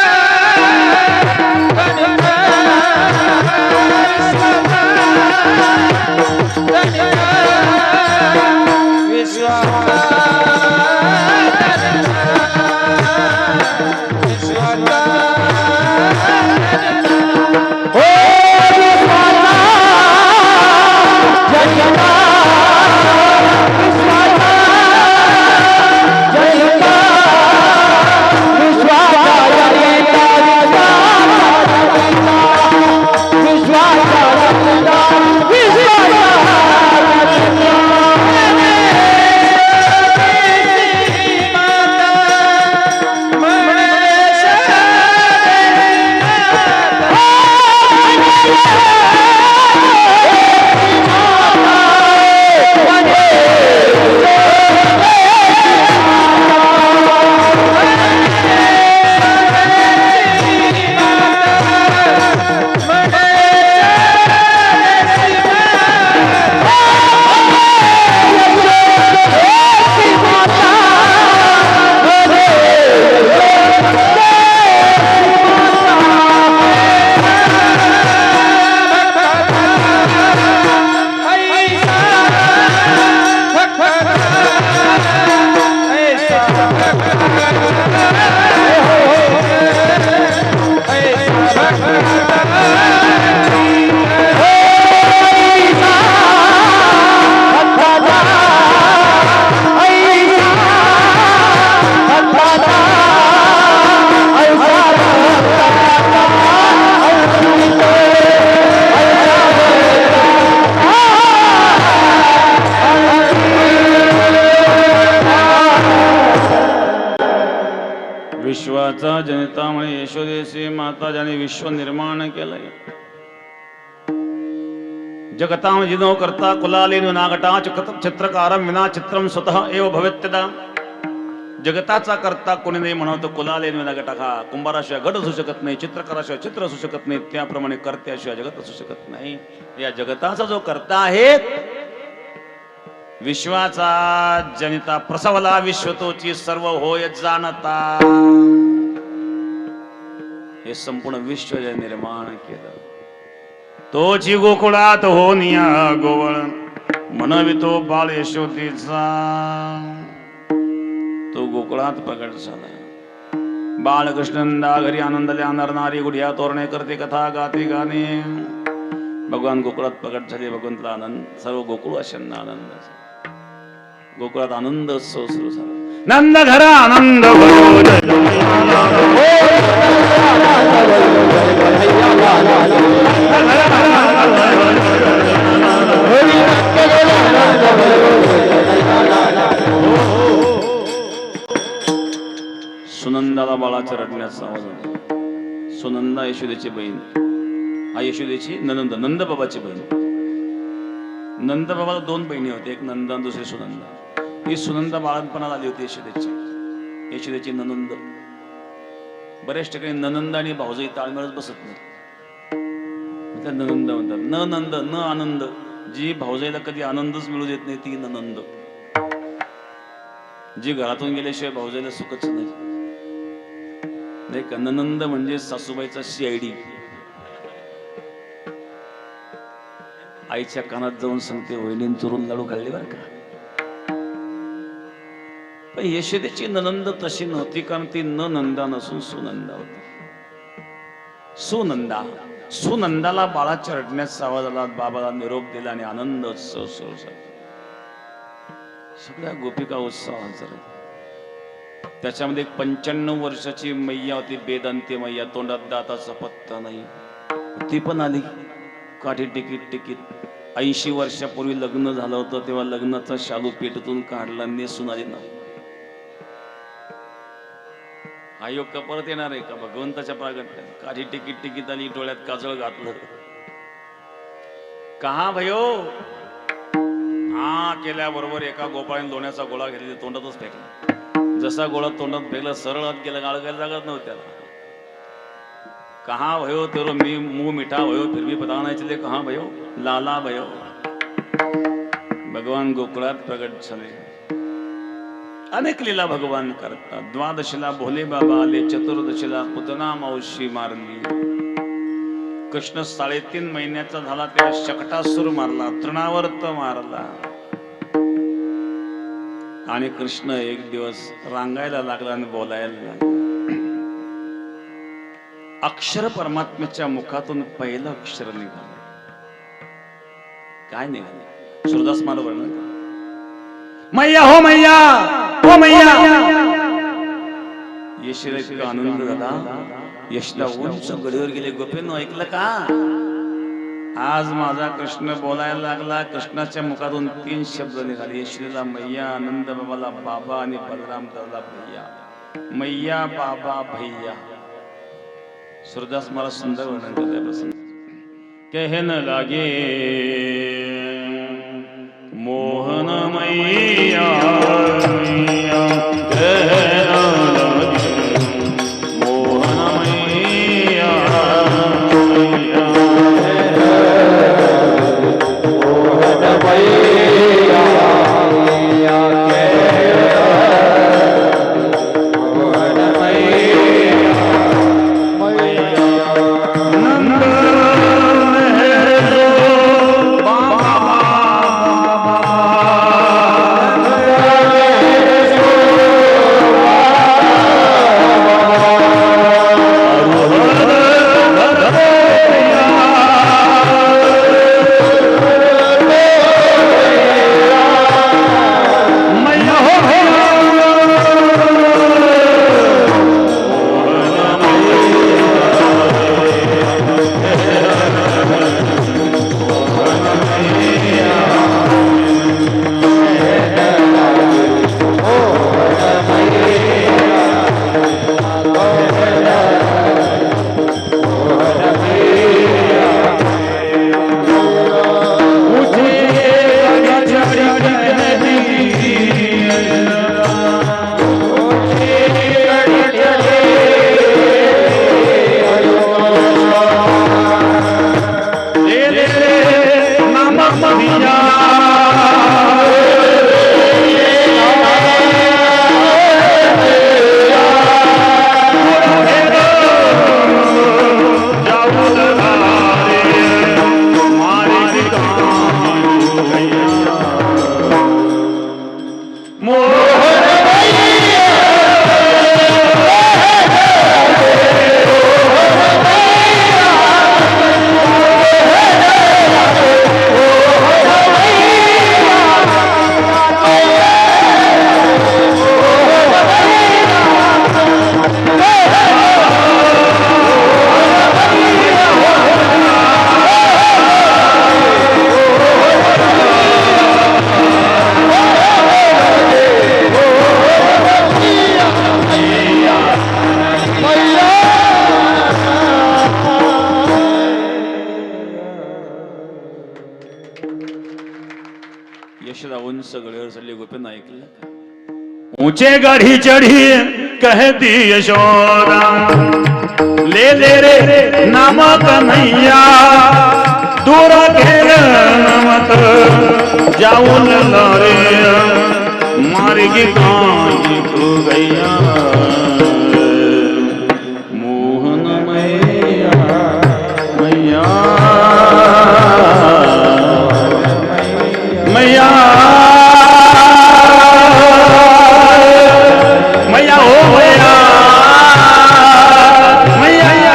विश्वाचा जनिता म्हणे यशोदेशी माता ज्याने विश्व निर्माण केलंय. जगतां जिनो करता कुलालेन नागटा चित्रकारं विना चित्रं स्वतः एव भवेत्यदा. जगताचा करता कोणी नाही म्हणतो कुलालेन विना गटा. कुंभाराशिवाय घट असू शकत नाही, चित्रकाराशिवाय चित्र असू शकत नाही, त्याप्रमाणे कर्त्याशिवाय जगत असू शकत नाही. या जगताचा जो करता आहे विश्वाचा जनिता प्रसवला विश्वतोची सर्व होय जाणता. हे संपूर्ण विश्व जे निर्माण केलं तोची गोकुळात होनिया गोवळ म्हणवितो बाळ यशोदेचा. तो गोकुळात प्रकट झाला. बाळकृष्णंदा घरी आनंदाने आणणारी गुढिया तोरणे करते कथा गाते गाणे. भगवान गोकुळात प्रकट झाले. भगवंतला आनंद, सर्व गोकुळ अशांना आनंद. गोकुळात आनंद उत्सव सुरू झाला. नंद घर आनंद सुनंदाला बाळाच्या रडण्याचा आवाज आला. सुनंदा यशोदेची बहीण, हा यशोदेची ननंद, नंद बाबाची बहीण. नंद बाबाला दोन बहिणी होत्या, एक नंदा दुसरी सुनंदा. ही सुनंदा बाळणपणात आली होती यशोदेची ननंद. बऱ्याच ठिकाणी ननंद आणि भाऊजाई ताळमेळच बसत नाही, ननंद म्हणतात. न नंद न आनंद. जी भाऊजाईला कधी आनंदच मिळू देत नाही ती ननंद. जी घरातून गेल्याशिवाय भाऊजाईला सुखच नाही का. ननंद म्हणजे सासूबाईचा CID. आईच्या कानात जाऊन सांगते वहिनीन चुरून लाडू खाल्ले बरं का. पण यशोदेची ननंद तशी नव्हती, कारण ती न नंदा नसून सुनंदा होती. सुनंदाला बाळाच्या रडण्याचा आवाज आला. बाबाला निरोप दिला आणि आनंद उत्सव सुरू झाला. सगळ्या गोपिका उत्साहात झाल्या. त्याच्यामध्ये 95 वर्षाची मैया होती, बेदांती मैया, तोंडात दाताचा पत्ता नाही. ती पण आली काठी टिकीत. 80 वर्षापूर्वी लग्न झालं होतं तेव्हा लग्नाचा शालू पेटून काढला, नेसून आली ना. हा योग का परत येणार आहे का भगवंताच्या प्रागट्यात. काठी टिकीत आली, डोळ्यात काजळ घातलं. कहा भयो हा केल्याबरोबर एका गोपाळाने लोण्याचा गोळा घेतला, तोंडातच फेकला. जसा गोळा तोंडात फेकला सरळ आत गेला, गाळगायला जागत नव्हत्या. कहा भयो तेरो मी मुंह मिठा भयो फिर भी पता नहीं चले कहा भयो लाला भयो. भगवान गोकुळात प्रगट झाले. अनेक लीला भगवान करतात. द्वादशीला भोले बाबा आले, चतुर्दशीला पुतना मावशी मारली. कृष्ण 3.5 महिन्याचा झाला तेव्हा शकटासूर मारला, तृणावर्त मारला. आणि कृष्ण एक दिवस रांगायला लागला आणि बोलायला लागला. अक्षर परमात्म्याच्या मुखातून पहिलं अक्षर निघालं. काय निघालं? सूरदास महाराज वर्णन करतात. मैया हो मैया हो मैया. यशला इतका आनंद झाला. यशला उंच गडीवर गेले. गोपींनो ऐकलं का? आज माझा कृष्ण बोलायला लागला. कृष्णाच्या मुखातून 3 शब्द निघाले. यशला मैया, आनंद बाबाला बाबा आणि बलराम दादाला भैया. मैया बाबा भैया. सूरदास महाराज सुंदर वर्णन करते. कहन लागे मोहन मैया मैया, कहना लागे मोहन मैया मैया, मोहन मैया मैया, मोहन मैया मैया. नंद है जो यशोदा उंच गळ्यावर चढली. गोपीनं ऐकलं का? ऊंचे गढ़ी चढ़ी कहती यशोदा ले ले रे नाम कन्हैया दूर घेर मत जाऊन लरे मार्गी कांजी तू गैया मोहन मैया मैया मैया मैया हो मैया मैया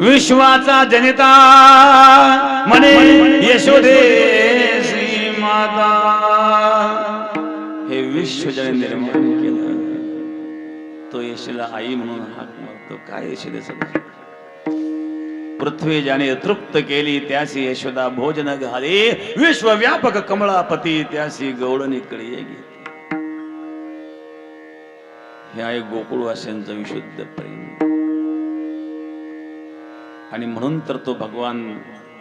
विश्वाचा जनिता म्हणे यशोदे श्री माता. हे विश्व ज्याने निर्माण केलं तो यशोला आई म्हणून हाक मारतो. काय यशोदेचं? पृथ्वी ज्याने तृप्त केली त्यासी यशोदा भोजन घाले. विश्वव्यापक कमळापती त्यासी गौडणी कडे घेतली. हे आहे गोकुळवासियांचं विशुद्ध प्रेम. आणि म्हणून तर तो भगवान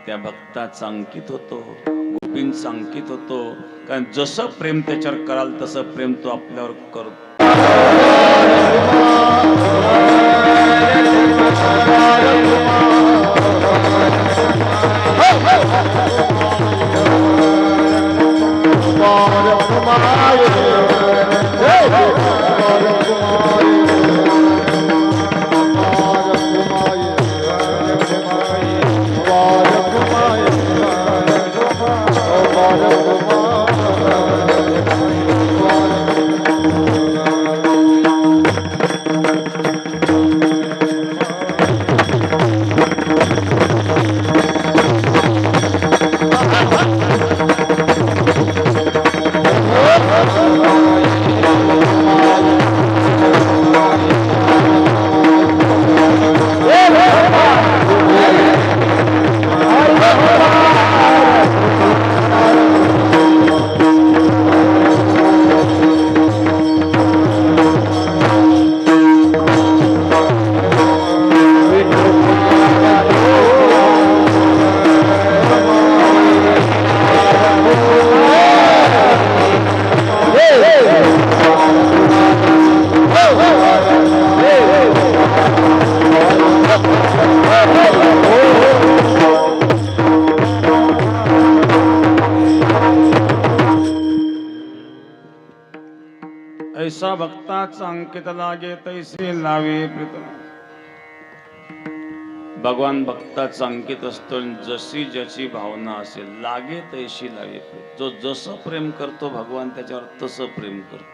त्या भक्ताचा अंकित होतो, गोपींचा अंकित होतो. कारण जसं प्रेम त्याच्यावर कराल तसं प्रेम तो आपल्यावर करतो. ऐसा भक्ताचा अंकित लागे तैसे लावे प्रीतम. भगवान भक्ताचा अंकित असतो. जशी ज्याची भावना असेल लागे तैशी लावे. जो जसं प्रेम करतो भगवान त्याच्यावर तसं प्रेम करतो.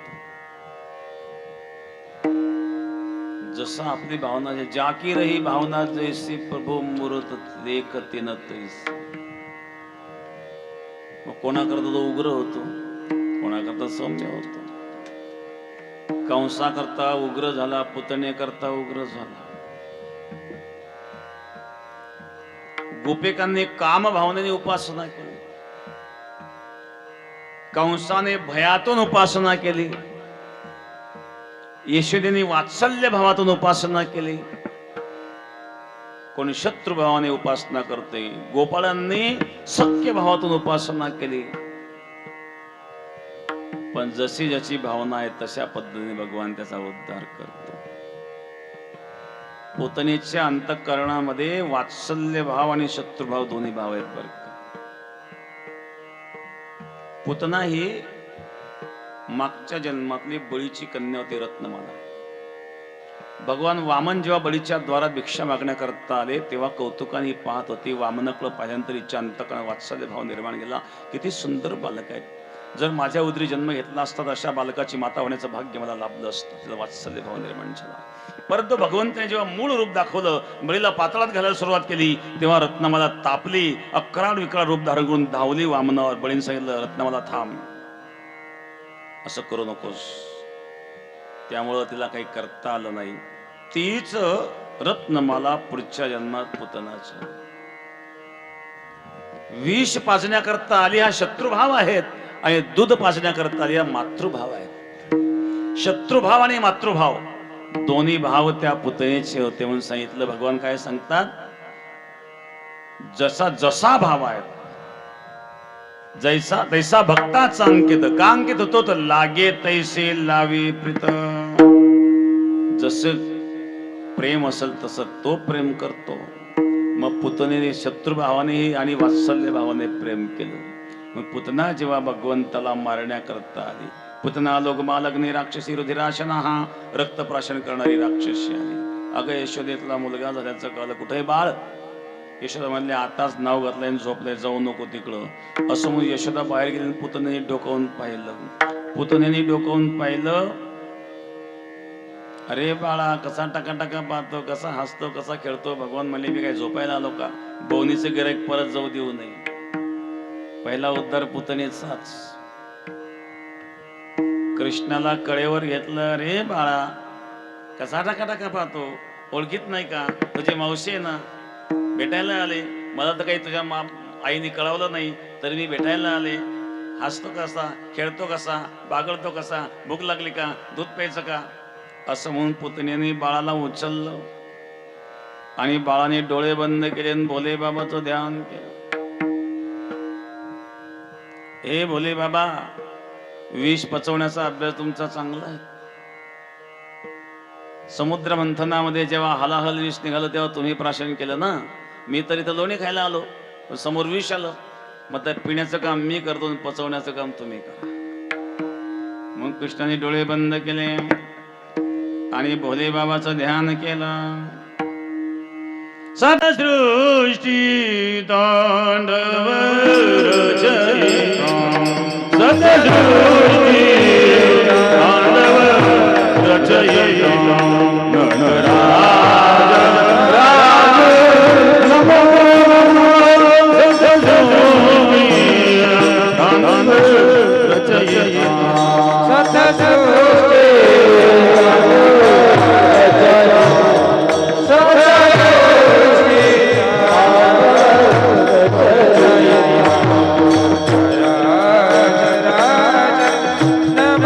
जसं आपली भावना जाकी रही भावना जैसी प्रभू मूर्त लेख तिन तैसी. मग कोणाकरता तो उग्र होतो, कोणाकरता सौम्य होतो. कंसा करता उग्र झाला, पुतणे करता उग्र झाला. गोपिकांनी काम भावनेने उपासना केली, कंसाने भयातून उपासना केली, यशोदेने वात्सल्य भावातून उपासना केली. कोणी शत्रुभावाने उपासना करते. गोपाळांनी सख्य भावातून उपासना केली. पण जशी ज्याची भावना आहे तशा पद्धतीने भगवान त्याचा उद्धार करतो. पुतनेच्या अंतःकरणामध्ये वात्सल्य भाव आणि शत्रुभाव दोन्ही भाव आहेत बरं का. पुतना ही मागच्या जन्मातली बळीची कन्या होती, रत्नमाला. भगवान वामन जेव्हा बळीच्या द्वारात भिक्षा मागण्याकरता आले तेव्हा कौतुकाने पाहत होती. वामनाकडे पाहिल्यानंतर हिच्या अंतःकरणात वात्सल्य भाव निर्माण केला. किती सुंदर बालक आहे. जर माझ्या उदरी जन्म घेतला असता तर अशा बालकाची माता होण्याचं भाग्य मला लाभलं असतं. त्याचा वात्सल्य भाव निर्माण झाला. परंतु भगवंताने जेव्हा मूळ रूप दाखवलं, बळीला पाताळात घालायला सुरुवात केली, तेव्हा रत्नमाला तापली. अकराळ विकराळ रूप धारण करून धावली वामनावर. बळीने सांगितलं, रत्नमाला थांब, असं करू नकोस. त्यामुळं तिला काही करता आलं नाही. तीच रत्नमाला पुढच्या जन्मात पुतनाचं. विष पाजण्याकरता आली हा शत्रुभाव आहेत आणि दूध पाजण्याकरता आली हा मातृभाव आहेत. शत्रुभाव आणि मातृभाव दोन्ही भाव त्या पुतनेचे होते म्हणून सांगितलं. भगवान काय सांगतात, जसा जसा भाव आहे जैसा तैसा भक्ताचा अंकित. का अंकित होतो तर लागे तैसे लावी प्रीत. जसं प्रेम असेल तसं तो प्रेम करतो. मग पुतनेने शत्रुभावाने आणि वात्सल्य भावाने प्रेम केलं. मग पुतना जेव्हा भगवंताला मारण्याकरता आली, पुतना लोकमालग्नी राक्षसी रुधिराशना, हा रक्तप्राशन करणारी राक्षसी आली. अगं यशोदेतला मुलगा झाल्याचं कळलं. कुठे बाळ? यशोदा म्हणले, आताच नाव घातलंय झोपलंय, जाऊ नको तिकडं. असं म्हणून यशोदा बाहेर गेली. पुतनेने डोकावून पाहिलं. पुतनेने डोकावून पाहिलं. अरे बाळा, कसा टकाटका पाहतो, कसा हसतो, कसा खेळतो. भगवान म्हणले, मी काय झोपायला आलो का? बोवणीचं गिऱ्हाईक परत जाऊ देऊ नये. पहिला उद्धार पुतनेचाच. कृष्णाला कळेवर घेतलं. रे बाळा, कसा टकाटका पाहतो, ओळखीत नाही का? तुझी मावशी आहे ना, भेटायला आले. मला तर काही तुझ्या आईने कळवलं नाही, तरी मी भेटायला आले. हसतो कसा, खेळतो कसा, बागडतो कसा, भूक लागली का, दूध प्यायचं का? असं म्हणून पुतण्याने बाळाला उचललं आणि बाळाने डोळे बंद केले आणि भोले बाबाचं ध्यान केलं. हे भोले बाबा, विष पचवण्याचा अभ्यास तुमचा चांगला आहे. समुद्र मंथनामध्ये जेव्हा हलाहल विष निघालं तेव्हा तुम्ही प्राशन केलं ना. मी तरी तर लोणी खायला आलो, समोर विष आलं. मग तर पिण्याचं काम मी करतो, पचवण्याचं काम तुम्ही करा. मग कृष्णाने डोळे बंद केले आणि भोले बाबाचं ध्यान केलं. सतसृष्टी तांडव रचयिता, सतसृष्टी तांडव रचयिता, नटराज राज नमो सतसृष्टी तांडव रचयिता, सतसृष्टी नमो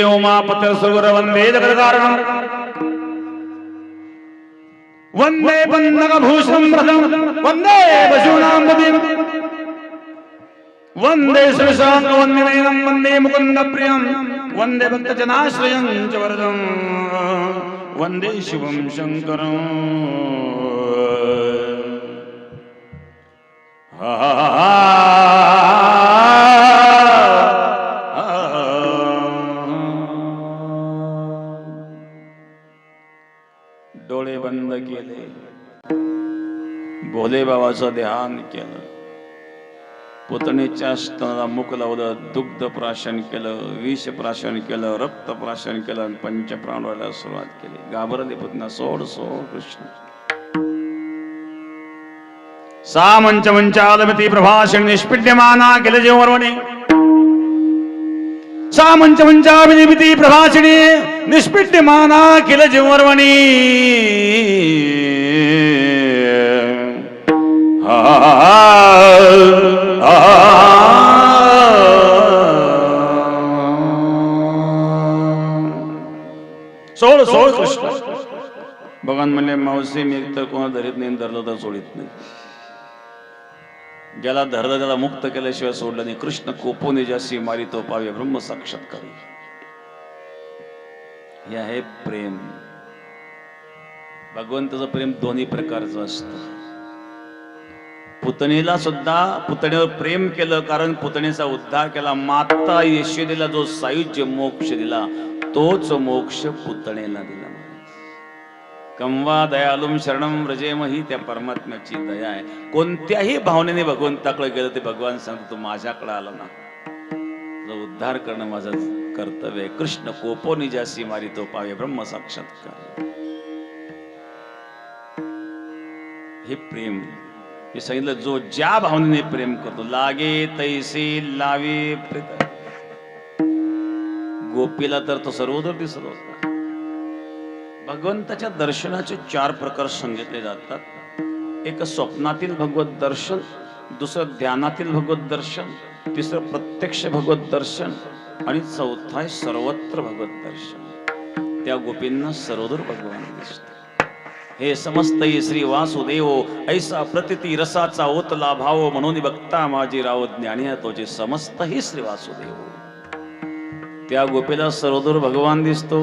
उमापते सुर वंदे जगत्कारणं वंदे पन्नगभूषणं प्रदं वंदे पशूनां वंदे श्रीशांग वंदे नयनं वंदे मुकुंद प्रियं वंदे भक्तजनाश्रयं च वरदं वंदे शिवं शंकरं डोळे बंद केले, भोले बाबाचं ध्यान केलं, पुतणीच्या स्तनाला मुख लावलं, दुग्ध प्राशन केलं, विष प्राशन केलं, रक्त प्राशन केलं आणि पंचप्राण व्हायला सुरुवात केली. घाबरले पुतना, सोड सोड कृष्ण. सा मंच मंचालमती प्रभाषण निष्पिड्यमाना केलं जेवर्वणे. सा मंच मंचाभिनिमिती प्रभाषणे निष्पिड्यमाना केलं जेवर्वणे. सोड सोड कृष्ण. भगवान म्हणले मावशी मी तर कोणा धरीत नाही, धरलं तर सोडित नाही. ज्याला धरलं त्याला मुक्त केल्याशिवाय सोडलं नाही. कृष्ण कोपोने ज्याशी मारी तो पावे ब्रह्म साक्षात्कारी. हे आहे प्रेम. भगवंताचं प्रेम दोन्ही प्रकारचं असतं. पुतणीला सुद्धा पुतणीवर प्रेम केलं कारण पुतणीचा उद्धार केला. माता यशोदेला जो सायुज्य मोक्ष दिला तोच मोक्ष पुतणेला दिला. कंवा दयालुम शरणम व्रजेमही, त्या परमात्म्याची दया आहे. कोणत्याही भावनेने भगवंताकडे गेलं ते भगवान सांगतो तू माझ्याकडे आला ना, तुझा उद्धार करणं माझं कर्तव्य आहे. कृष्ण कोपोनी ज्यासी मारी तो पावे ब्रह्म साक्षात्कार. हे प्रेम हे सांगितलं. जो ज्या भावनेने प्रेम करतो लागे तैसे लावे प्रीत. गोपीला तर तो सर्वोदर दिसत होता. भगवंताच्या दर्शनाचे 4 प्रकार सांगितले जातात. एक स्वप्नातील भगवत दर्शन, दुसरं ध्यानातील भगवत दर्शन, तिसरं प्रत्यक्ष भगवत दर्शन आणि चौथा आहे सर्वत्र भगवत दर्शन. त्या गोपींना सर्वदूर भगवान दिसतो. हे समस्तही श्री वासुदेव ऐसा प्रतिती रसाचा ओतला भाव म्हणून बघता माझी राव ज्ञानी तोचे समस्तही श्री वासुदेव. त्या गोपीला सर्वदूर भगवान दिसतो.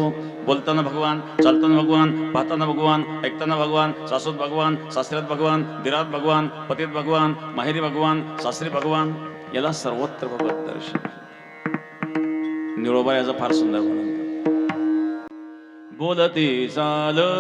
बोलताना भगवान, चालताना भगवान, पाहताना भगवान, ऐकताना भगवान, सासूत भगवान, सासऱ्यात भगवान, दिरात भगवान, पतीत भगवान, माहेरी भगवान, सासरी भगवान. याला सर्वत्र भगवत दर्शन. निळोबा याचं फार सुंदर वर्णन करतो. बोलते चालते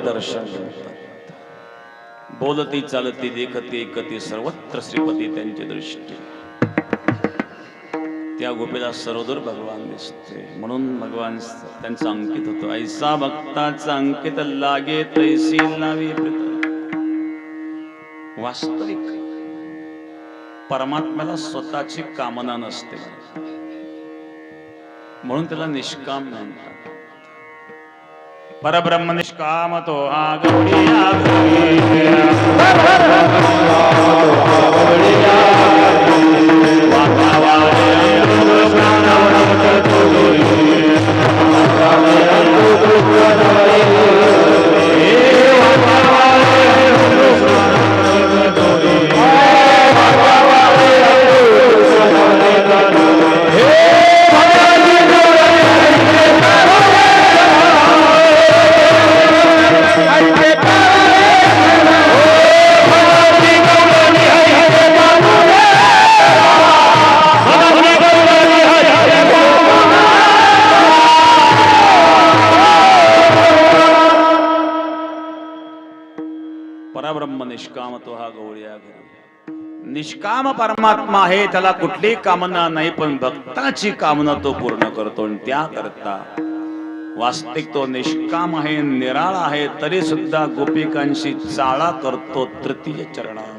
भगवत दर्शन घडतात. बोलती चालती देखती एकती सर्वत्र श्रीपती त्यांची दृष्टी. त्या गोपीला सर्वदूर भगवान दिसते. म्हणून भगवान त्यांचं अंकित होतं. ऐसा भक्ताचा अंकित लागे तैसी लावी प्रीत. वास्तविक परमात्म्याला स्वतःची कामना नसते, म्हणून त्याला निष्काम म्हणतात. परब्रह्म निष्काम तो हा गौडिया परब्रह्म निष्काम तो हा गवळ्या घरी. निष्काम परमात्मा आहे, त्याला कुठली कामना नाही, पण भक्ताची कामना तो पूर्ण करतो. आणि त्याकरता वास्तविक तो निष्काम आहे, निराळा आहे, तरी सुद्धा गोपिकांशी चाळा करतो तृतीय चरणामध्ये.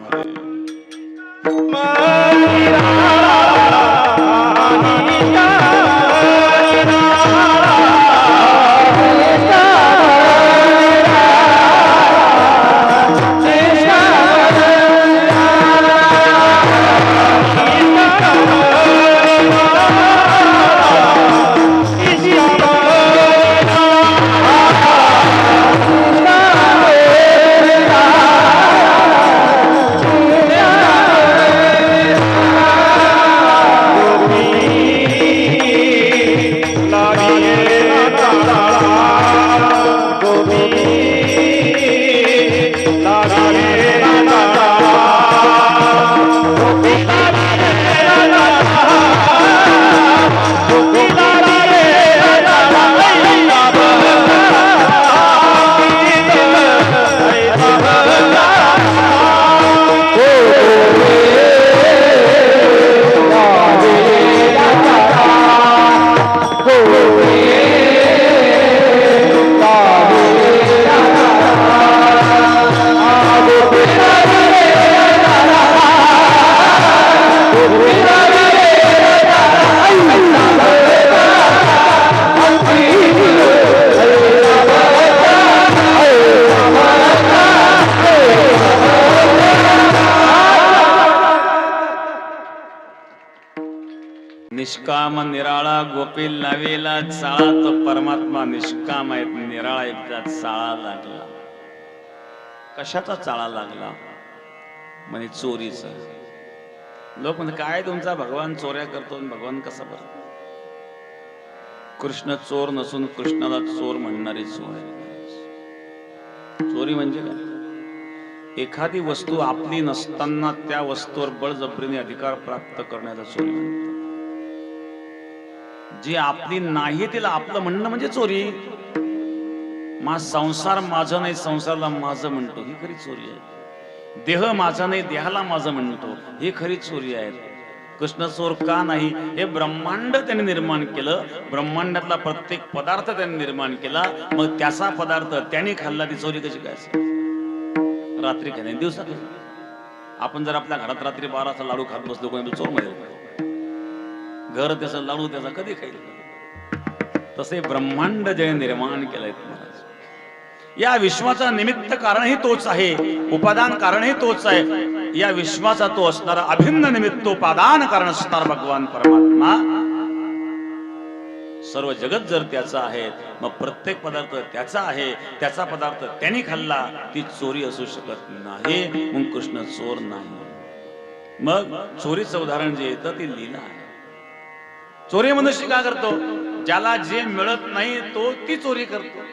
निष्काम निराळा गोपी लावेला चाळा. तो परमात्मा निष्काम आहे, निराळा. एकदा चाळा लागला. कशाचा चाळा लागला? म्हणजे चोरीचा. लोक म्हणजे काय तुमचा भगवान चोऱ्या करतो, भगवान कसा बरं? कृष्ण चोर नसून कृष्णाला चोर म्हणणारे चोर आहे. चोरी म्हणजे काय? एखादी वस्तू आपली नसताना त्या वस्तूवर बळजबरीने अधिकार प्राप्त करण्याला चोरी म्हणतात. जी आपली नाही तिला आपलं म्हणणं म्हणजे चोरी. संसार माझं नाही, संसाराला माझं म्हणतो, ही खरी चोरी आहे. देह माझा नाही, देहाला माझं म्हणतो, ही खरी चोरी आहे. कृष्ण चोर का नाही? हे ब्रह्मांड त्यांनी निर्माण केलं. ब्रह्मांडातला प्रत्येक पदार्थ त्यांनी निर्माण केला. मग त्याचा पदार्थ त्यांनी खाल्ला, ती चोरी कशी काय असेल? रात्री खाणे, दिवसा खाणे. आपण जर आपल्या घरात रात्री 12 लाडू खात बसलो, कोणी चोर मध्ये घर त्याचा लाडू त्याचा कधी खाईल? तसे ब्रह्मांड जे निर्माण केलंय महाराज, या विश्वाचा निमित्त कारणही तोच आहे, उपादान कारणही तोच आहे. या विश्वाचा तो असणारा अभिन्न निमित्त उपादान कारण असणार भगवान परमात्मा. सर्व जगत जर त्याचा आहे, मग प्रत्येक पदार्थ त्याचा आहे, त्याचा पदार्थ त्यांनी खाल्ला, ती चोरी असू शकत नाही. मग कृष्ण चोर नाही. मग चोरीचं उदाहरण जे येतं ती लीला आहे. चोरी मनुष्य का करतो? ज्याला जे मिळत नाही तो ती चोरी करतो.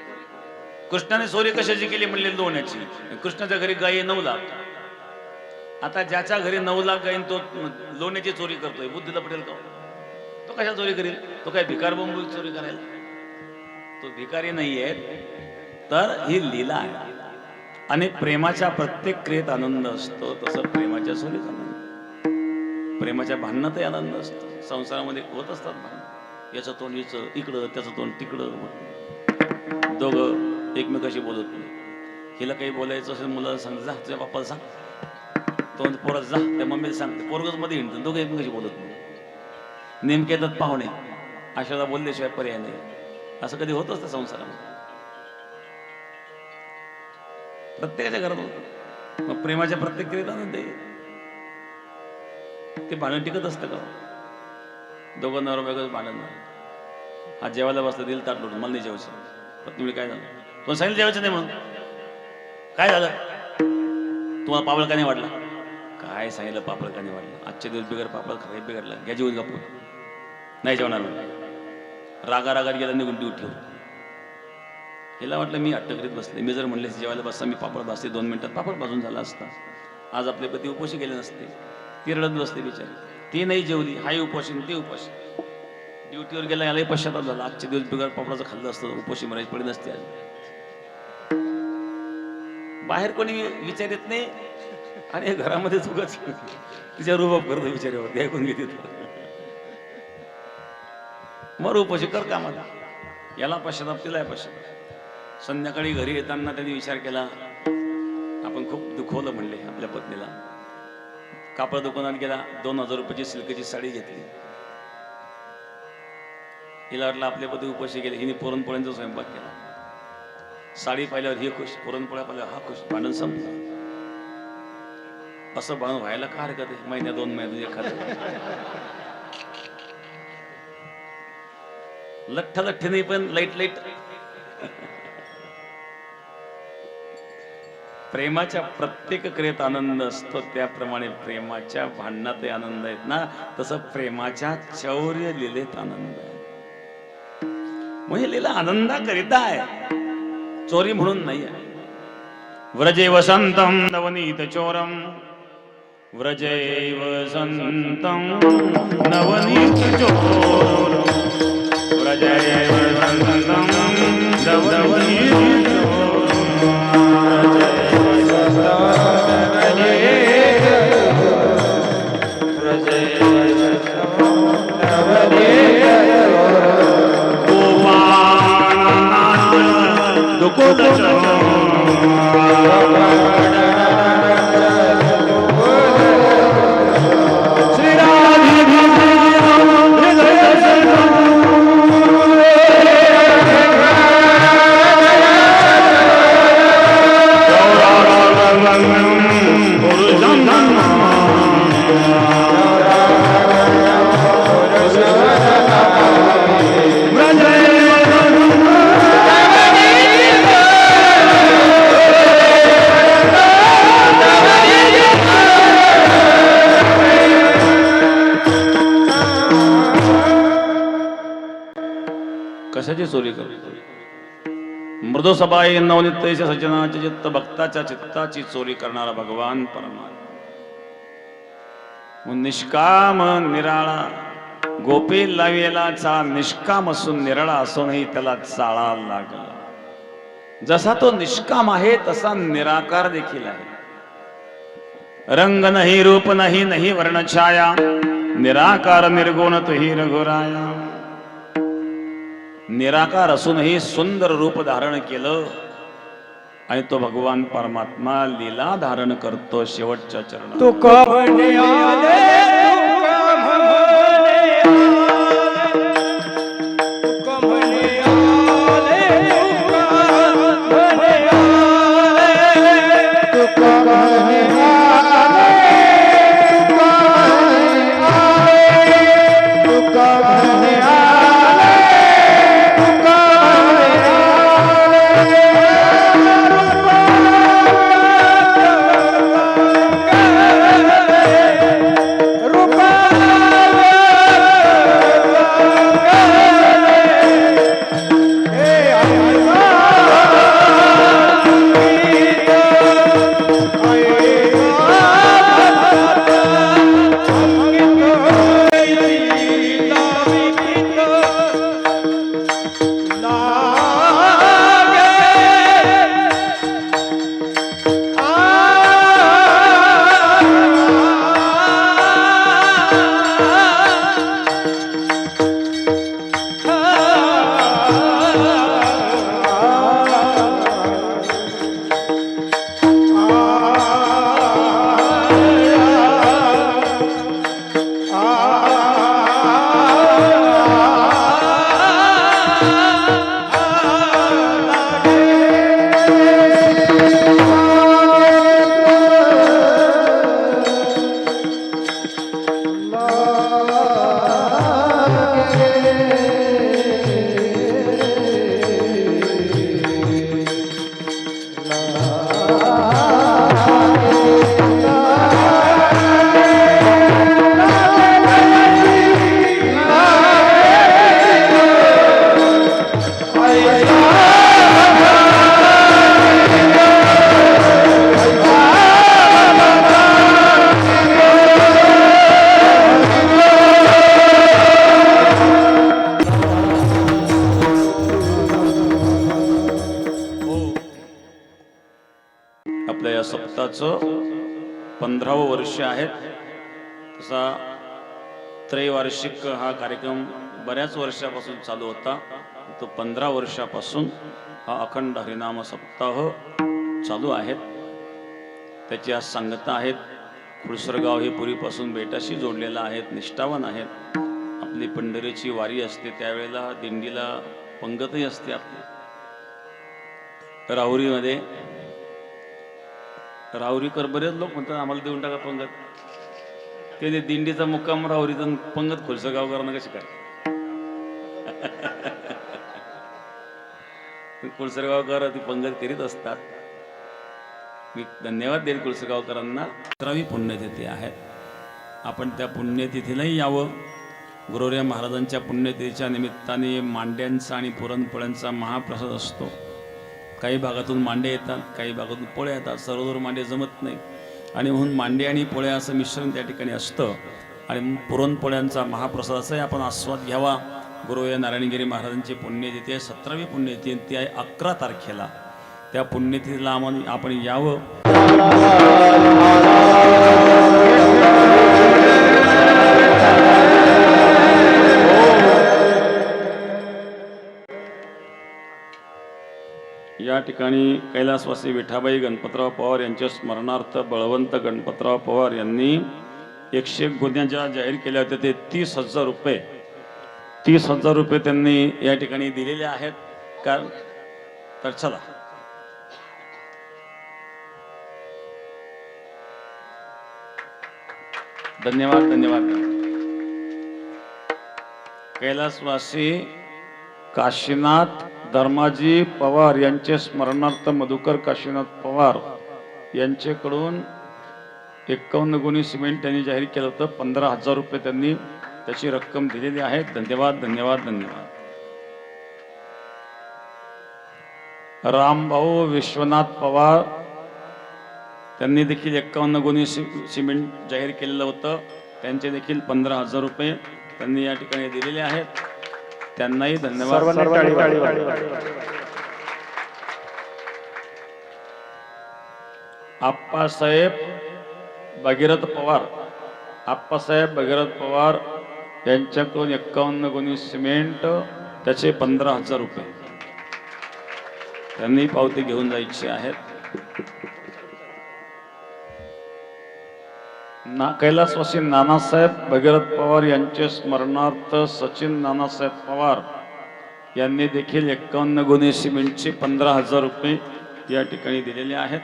कृष्णाने चोरी कशाची केली म्हणले? लोण्याची. कृष्णाच्या घरी गायी 9 लाख. आता ज्याच्या घरी 9 लाख गायी तो लोण्याची चोरी करतोय, बुद्धीला पटेल का? तो कशा चोरी करेल? तो काय भिकार बोंबूल चोरी करायला? तो भिकारी नाहीये. तर ही लीला आहे. आणि प्रेमाच्या प्रत्येक क्रियेत आनंद असतो, तसं प्रेमाच्या सोडीत आनंद, प्रेमाच्या भांडणातही आनंद असतो. संसारामध्ये होत असतात भांडण, याचं तोंड हिचं इकडं, त्याचं तोंड तिकडं, दोघं एकमेकाशी बोलत नाही. हिला काही बोलायचं असेल मुलाला सांग, जा तुझ्या बाप्पाला सांग, तोंड पोरात जा त्या मम्मीला सांगते, पोरगच मध्ये हिंडतं, दोघं एकमेकाशी बोलत नाही. नेमके येतात पाहुणे, अशाला बोलल्याशिवाय पर्याय नाही. असं कधी होत असतं संसारामध्ये, प्रत्येकाच्या घरात होतं. मग प्रेमाच्या प्रत्येक क्रियेत आनंद आहे. ते भांडण टिकत असतं का? दोघं नवरा बायकोचं भांडण झालं, हा जेवायला बसला, दिल ताट लोटून, मला नाही जेवायचं. पत्नीमुळे काय झालं, तुम्हाला सांगितलं जेवायचं नाही म्हणून, काय झालं, तुम्हाला पापड का नाही वाटला, काय सांगितलं पापड का नाही वाटलं, आजच्या दिवस बिगर पापड खाय बिघडला, घ्या जेवून गप्प, नाही जेवणार. रागा रागात गेला, निघून ड्यूट ठेवून. हिला वाटलं मी हट्ट करीत बसले, मी जर म्हणले जेवायला बसता, मी पापड भाजते 2 मिनिटात, पापड भाजून झाला असता. आज आपले पती उपोषी गेले नसते, ती रडत बसते बिचारी, ती नाही जेवली, हाही उपोषी ती उपोषी. ड्युटीवर गेला, यालाही पश्चाताप झाला, आजच्या दिवस बिगर पापडाचं खाल्लं असतं, उपोषी मरायची पडी नसते. आज बाहेर कोणी विचारित नाही, आणि घरामध्ये चुकच तिच्या रुबाब करतो विचारावरती, ऐकून घेते. मर उपोषी कर कामाला, याला पश्चाताप, तिला पश्चाताप. संध्याकाळी घरी येताना त्यांनी विचार केला, आपण खूप दुखवलं म्हणले आपल्या पत्नीला. कापड दुकानात गेला, 2000 रुपयाची सिल्कची साडी घेतली. हिला वाटलं आपले पती उपाशी गेले, हिने पुरणपोळ्यांचा स्वयंपाक केला. साडी पाहिल्यावर ही खुश, पुरणपोळ्या पाहिल्यावर हा खुश, भांडण संपलं. असं भांडण व्हायला का हरकत आहे, महिन्या 2 महिन्यात एखादं. लठ्ठ लठ्ठी नाही, पण लाईट लाईट. प्रेमाच्या प्रत्येक क्रियेत आनंद असतो, त्याप्रमाणे प्रेमाच्या भांडणातही आनंद आहेत ना, तसं प्रेमाच्या चौर्य लीलेत आनंद आहे. म्हणजे लीला आनंदाकरिता आहे, चोरी म्हणून नाही आहे. व्रजे वसंतम नवनीत चोरम, व्रजे वसंतम नवनीत चोरम, व्रजे वसंतम नवनीत चोरम. कशाची चोरी करतो? मृदू सबाई नवनित्य सज्जनाचे चित्त, भक्ताच्या चित्ताची चोरी करणारा भगवान परमात्मा. निष्काम निराळा, गोपी लावेला चाळ, निष्काम असून निराळा असूनही त्याला चाळा लागला. जसा तो निष्काम आहे तसा निराकार देखील आहे. रंग नाही, रूप नाही, नाही वर्ण छाया, निराकार निर्गुण तुही रघुराया. निराकार असूनही सुंदर रूप धारण केलं, आणि तो भगवान परमात्मा लीला धारण करतो शेवटच्या चरणात. तुका म्हणे आले, तुका म्हणे आले, तुका म्हणे आले, तुका म्हणे आले, 15वं वर्ष आहे. तसा त्रैवार्षिक हा कार्यक्रम बऱ्याच वर्षापासून चालू होता. तो 15 वर्षापासून हा अखंड हरिनाम सप्ताह चालू आहेत. त्याची आज सांगता आहेत. खुळसरगाव हे पूर्वीपासून बेटाशी जोडलेलं आहेत, निष्ठावान आहेत. आपली पंढरीची वारी असते त्यावेळेला दिंडीला पंगतही असते. आपली राहुरीमध्ये राहुरीकर बरेच लोक म्हणतात आम्हाला देऊन टाका पंगत. ते दिंडीचा मुक्काम राहुरीचा पंगत खुळसरगावकरांना कशी काय? खुळसरगावकर ती पंगत करीत असतात. मी धन्यवाद देईल खुळसरगावकरांना. 17वी पुण्यतिथी आहे. आपण त्या पुण्यतिथीलाही यावं. गुरुवर्य महाराजांच्या पुण्यतिथीच्या निमित्ताने मांड्यांचा आणि पुरणपोळ्यांचा महाप्रसाद असतो. काही भागातून मांडे येतात, काही भागातून पोळ्या येतात. सर्वदूर मांडे जमत नाही आणि म्हणून मांडे आणि पोळ्या असं मिश्रण त्या ठिकाणी असतं. आणि पुरणपोळ्यांचा महाप्रसाद असाही आपण आस्वाद घ्यावा. गुरुवर्य नारायणगिरी महाराजांची पुण्यतिथी आहे. 17वी पुण्यतिथी ती आहे 11 तारखेला. त्या पुण्यतिथीला आपण यावं. या ठिकाणी कैलासवासी विठाबाई गणपतराव पवार यांच्या स्मरणार्थ बळवंत गणपतराव पवार यांनी 101 गुन्ह्या ज्या जाहीर केल्या होत्या ते 30,000 रुपये 30,000 रुपये त्यांनी या ठिकाणी दिलेले आहेत. कारण तर चला धन्यवाद धन्यवाद. कैलासवासी काशीनाथ धर्माजी पवार यांचे स्मरणार्थ मधुकर काशीनाथ पवार यांच्याकडून 51 गुणी सिमेंट त्यांनी जाहीर केलं होतं. 15,000 रुपये त्यांनी त्याची रक्कम दिलेली आहे. धन्यवाद धन्यवाद धन्यवाद. रामभाऊ विश्वनाथ पवार त्यांनी देखील 51 गुणी सिमेंट जाहीर केलेलं होतं. त्यांचे देखील 15,000 रुपये त्यांनी या ठिकाणी दिलेले आहेत. त्यांनाही धन्यवाद. आप्पासाहेब भगीरथ पवार आप्पासाहेब भगीरथ पवार यांच्याकडून 51 गुणी सिमेंट त्याचे 15,000 रुपये त्यांनी पावती घेऊन जायची आहेत. कैलासवासी नानासाहेब भगीरथ पवार यांचे स्मरणार्थ सचिन नानासाहेब पवार यांनी देखील 51 गुणी सिमेंटचे 15,000 रुपये या ठिकाणी दिलेले आहेत.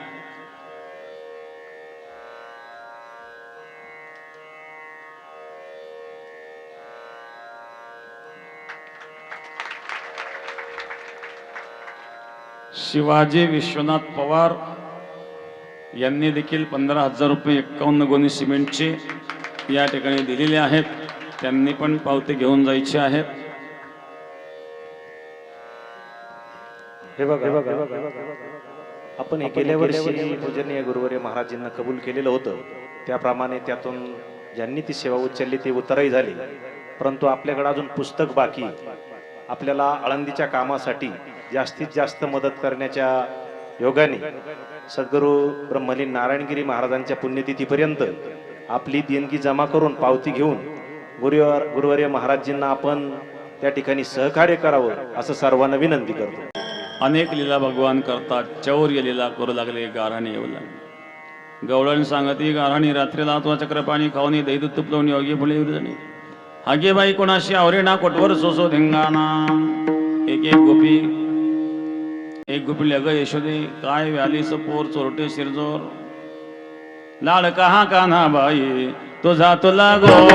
शिवाजी विश्वनाथ पवार यांनी देखील 15,000 रुपये 51 गुणी सिमेंटचे या ठिकाणी दिलेले आहेत. त्यांनी पण पावती घेऊन जायचे आहेत. हे बघा आपण हे गेल्या वर्षी पूजनीय गुरुवर्य महाराजांना कबूल केलेलं होतं. त्याप्रमाणे त्यातून ज्यांनी ती सेवा उचलली ती उतरही झाली. परंतु आपल्याकडे अजून पुस्तक बाकी. आपल्याला आळंदीच्या कामासाठी जास्तीत जास्त मदत करण्याच्या योगाने सद्गुरू ब्रह्मलीन नारायणगिरी महाराजांच्या पुण्यतिथीपर्यंत आपली देणगी जमा करून पावती घेऊन गुरुवर्य महाराजांना आपण त्या ठिकाणी सहकार्य करावं असं सर्वांना विनंती करतो. अनेक लीला भगवान करतात, चौर्य लीला करू लागले गारहाणी येऊ लागले. गवळण सांगती गारहाणी रात्री लातवा चक्र पाणी खाऊनी दैद तुपलवणी योग्य फुले विरजणी हागे बाई कोणाशी आवरे ना कोटवर सोसो धिंगाणा. एक गोपी लग यशोदे काय व्यालीस पोर चोरटे शिरजोर लाड कहा कान्हा बाई तुझा तुला गोड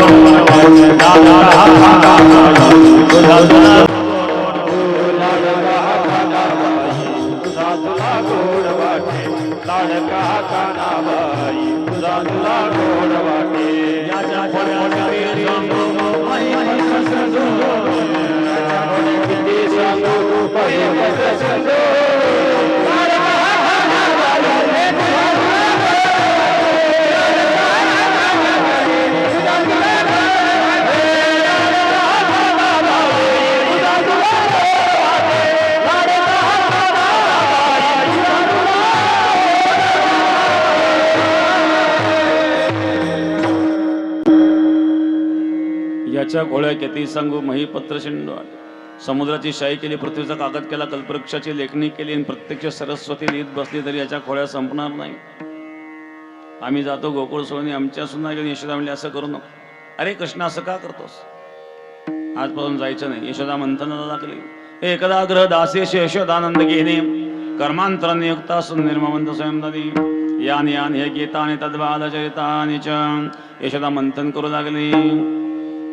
याच्या घोड्या किती सांगू महिपत्र शिंडवाड. समुद्राची शाही केली, पृथ्वीचा कागद केला, कल्पवृक्षाची लेखणी केली आणि प्रत्यक्ष सरस्वती लिहित बसली तरी याच्या खोड्या संपणार नाही. आम्ही जातो गोकुळ सोडून, आमच्या सुद्धा यशोदा म्हणली असं करू नको. अरे कृष्ण असं का करतोस, आजपासून जायचं नाही. यशोदा मंथनाला लागली. एकदा ग्रह दासेश यशोदानंद घेणे कर्मांतर नियुक्ता निर्ममंत स्वयंदनी यान यान हे गीतानि तद्बालचरितानि च. यशोदा मंथन करू लागली.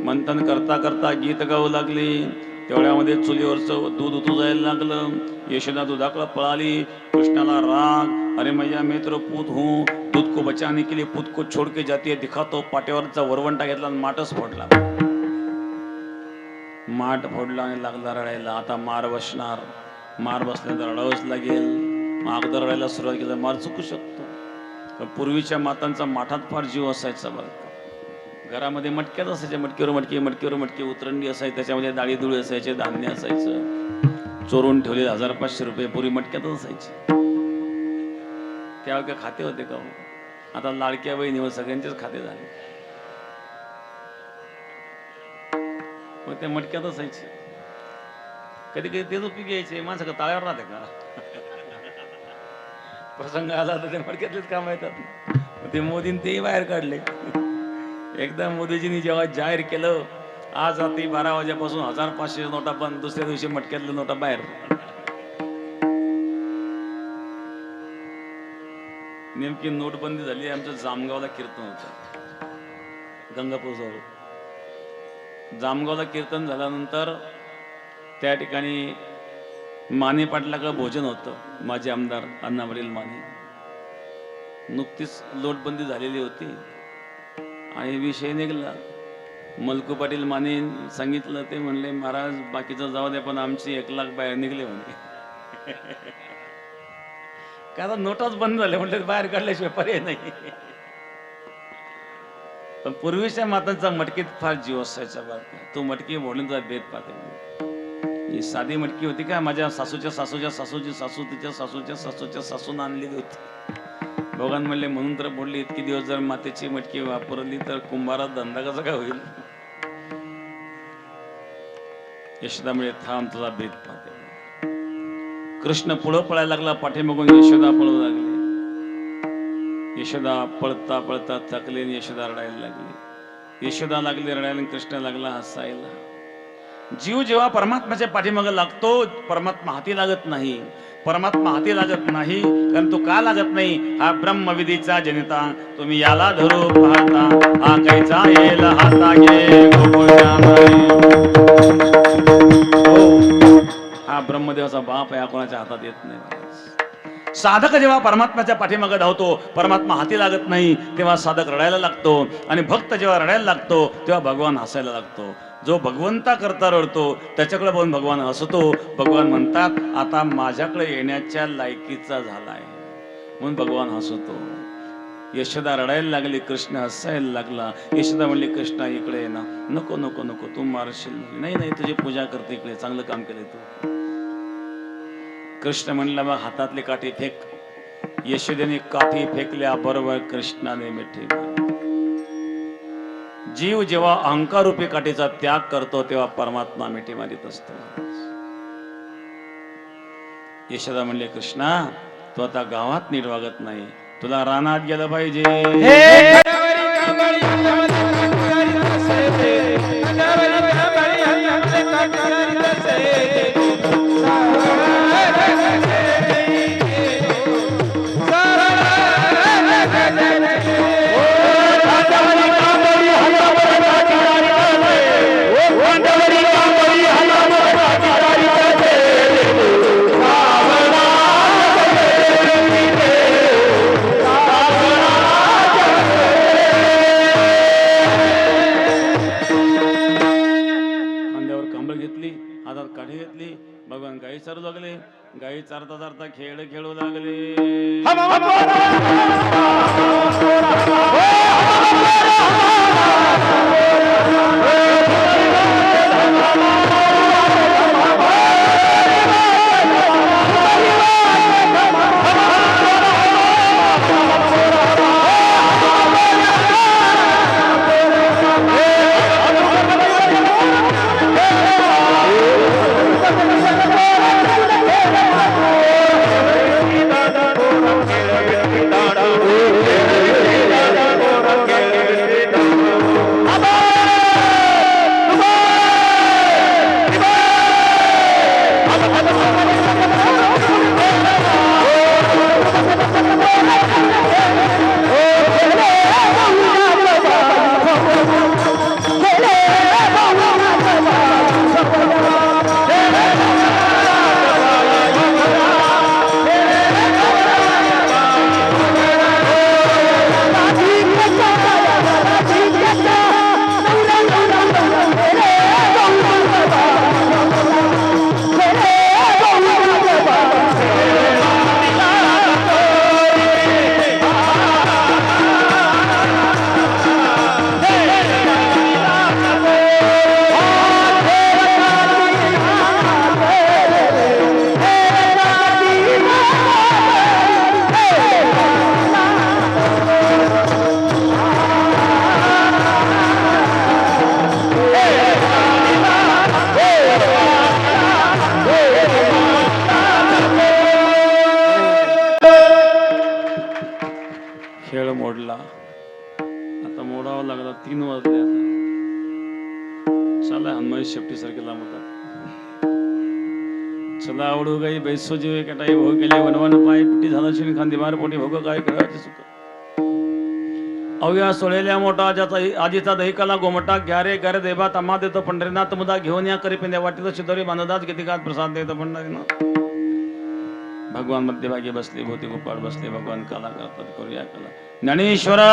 मंथन करता करता गीत गाऊ लागली. तेवढ्यामध्ये चुलीवरचं दूध उतू जायला लागलं. यशोदा दुधाकडे पळाली. कृष्णाला राग, अरे मैया मैं तेरा पूत हूँ, दूध को बचाने के लिए पूत को छोड़ के जाती है, दिखातो. पाट्यावरचा वरवंटा घेतला आणि माटच फोडला. माठ फोडला आणि लागला रडायला. आता मार बसणार. मार बसल्यानंतर रडावंच लागेल. मग अगोदर रडायला सुरुवात केली. मार चुकू शकतो. पण पूर्वीच्या मातांचा माठात फार जीव असायचा बरं. घरामध्ये मटक्यात असायचे, मटकीवर मटकी, मटकीवर मटकी, उतरंडी असायची, त्याच्यामध्ये डाळी दुळी असायचे, धान्य असायचं. चोरून ठेवलेले 1500 रुपये पूर्वी मटक्यातच असायचे. त्यावेळी काय खाते होते का? आता लाडक्या बहिणीवर सगळ्यांचेच खाते झाले. मग ते मटक्यात असायचे. कधी कधी तेच उपयोग यायचे. माणसं का ताळ्यावर राहते का? प्रसंग आला तर ते मटक्यातलेच काम येतात. ते मोदींनी तेही बाहेर काढले. एकदा मोदीजींनी जेव्हा जाहीर केलं आज रात्री 12 वाजेपासून 1500 नोटा बंद, दुसऱ्या दिवशी मटक्यातल्या नोटा बाहेर. नेमकी नोटबंदी झाली. आमच्या जामगावला कीर्तन होतं, गंगापूर जवळ. जामगावला कीर्तन झाल्यानंतर त्या ठिकाणी माने पाटलाकडे भोजन होतं. माझे आमदार अण्णावरील माने. नुकतीच नोटबंदी झालेली होती आणि विषय निघाला. मलकू पाटील माने सांगितलं. ते म्हणले महाराज बाकीचं जाऊ द्या, पण आमची 1 लाख बाहेर निघले म्हणे. काय आता नोटाच बंद झाले म्हटलं, बाहेर काढल्याशिवाय पर्याय नाही. पण पूर्वीच्या मातांचा मटकीत फार जीव असायचा बरं. तो मटकी बोलण्याचा भेद पाहते. ही साधी मटकी होती का? माझ्या सासूच्या सासूच्या सासूची सासू तिच्या सासूच्या सासूच्या सासून आणलेली होती. भगवान म्हणले म्हणून तर बोलले इतकी दिवस जर मातेची मटकी वापरली तर कुंभारात धंदा कसा काय होईल. यशोदा म्हणजे थांब तुझा भेद पाहते. कृष्ण पुढं पळायला लागला, पाठीमागून यशोदा पळू लागली. यशोदा पळता पळता थकले आणि यशोदा रडायला लागली. यशोदा लागली रडायला, कृष्ण लागला हसायला. जीव जेव्हा परमात्म्याच्या पाठीमागे लागतो, परमात्मा हाती लागत नाही. परमात्मा हाती लागत नाही कारण तो का लागत नाही? हा ब्रह्मविधीचा जनिता. तुम्ही याला धरू पाहता, हा कैचा येल हाता घे हा ब्रह्मदेवाचा बाप आहे, कोणाच्या हातात येत नाही. साधक जेव्हा परमात्म्याच्या पाठीमागे धावतो, परमात्मा हाती लागत नाही, तेव्हा साधक रडायला लागतो. आणि भक्त जेव्हा रडायला लागतो तेव्हा भगवान हसायला लागतो. जो भगवंता करता रडतो त्याच्याकडे बघून भगवान हसतो. भगवान म्हणतात आता माझ्याकडे येण्याच्या लायकीचा झालाय, म्हणून भगवान हसतो. यशोदा रडायला लागली, कृष्ण हसायला लागला. यशोदा म्हणली कृष्णा इकडे ये ना. नको नको नको, तू मारशील. नाही नाही, तुझी पूजा करते, इकडे चांगलं काम केलंय तू. कृष्ण म्हणला मग हातातली काठी फेक. यशोदेने काठी फेकल्या बरोबर कृष्णाने मिठी. जीव जेव्हा अहंकार रूपी काठीचा त्याग करतो तेव्हा परमात्मा मिठी मारित असतो. यशोदा म्हणले कृष्णा तू आता गावात नीट वागत नाही, तुला रानात गेलं पाहिजे. भगवान गाई चारू लागले. गाई चारता चारता खेळ खेळू लागले. 3 वाजले आता. चला हनुमान शेपटी सारखे लांब होतात. चला आवडू काही बैसो जीवे कटाई भोग केले वनवन पाय पिटी झाला शिन खांदी मार पोटी भोग काय करायचे सुख. अवया सोळेल्या मोठा ज्याचा आजीचा दहिकाला गोमटा घ्या रे घर देवा तमा देतो पंढरीनाथ मुदा घेऊन या करी पिंद्या वाटीला शिदोरी बांधदाच गतिकात प्रसाद देतो पंढरीनाथ. भगवान मध्यभागी बसले भोवती गोपाळ बसले भगवान कला करतात करूया कला ज्ञानेश्वरा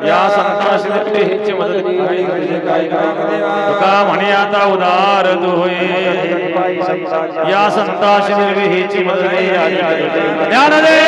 या संताशी हेची मदत तुका म्हणे आता उदार होय या संताशी हेची मदत ज्ञान दे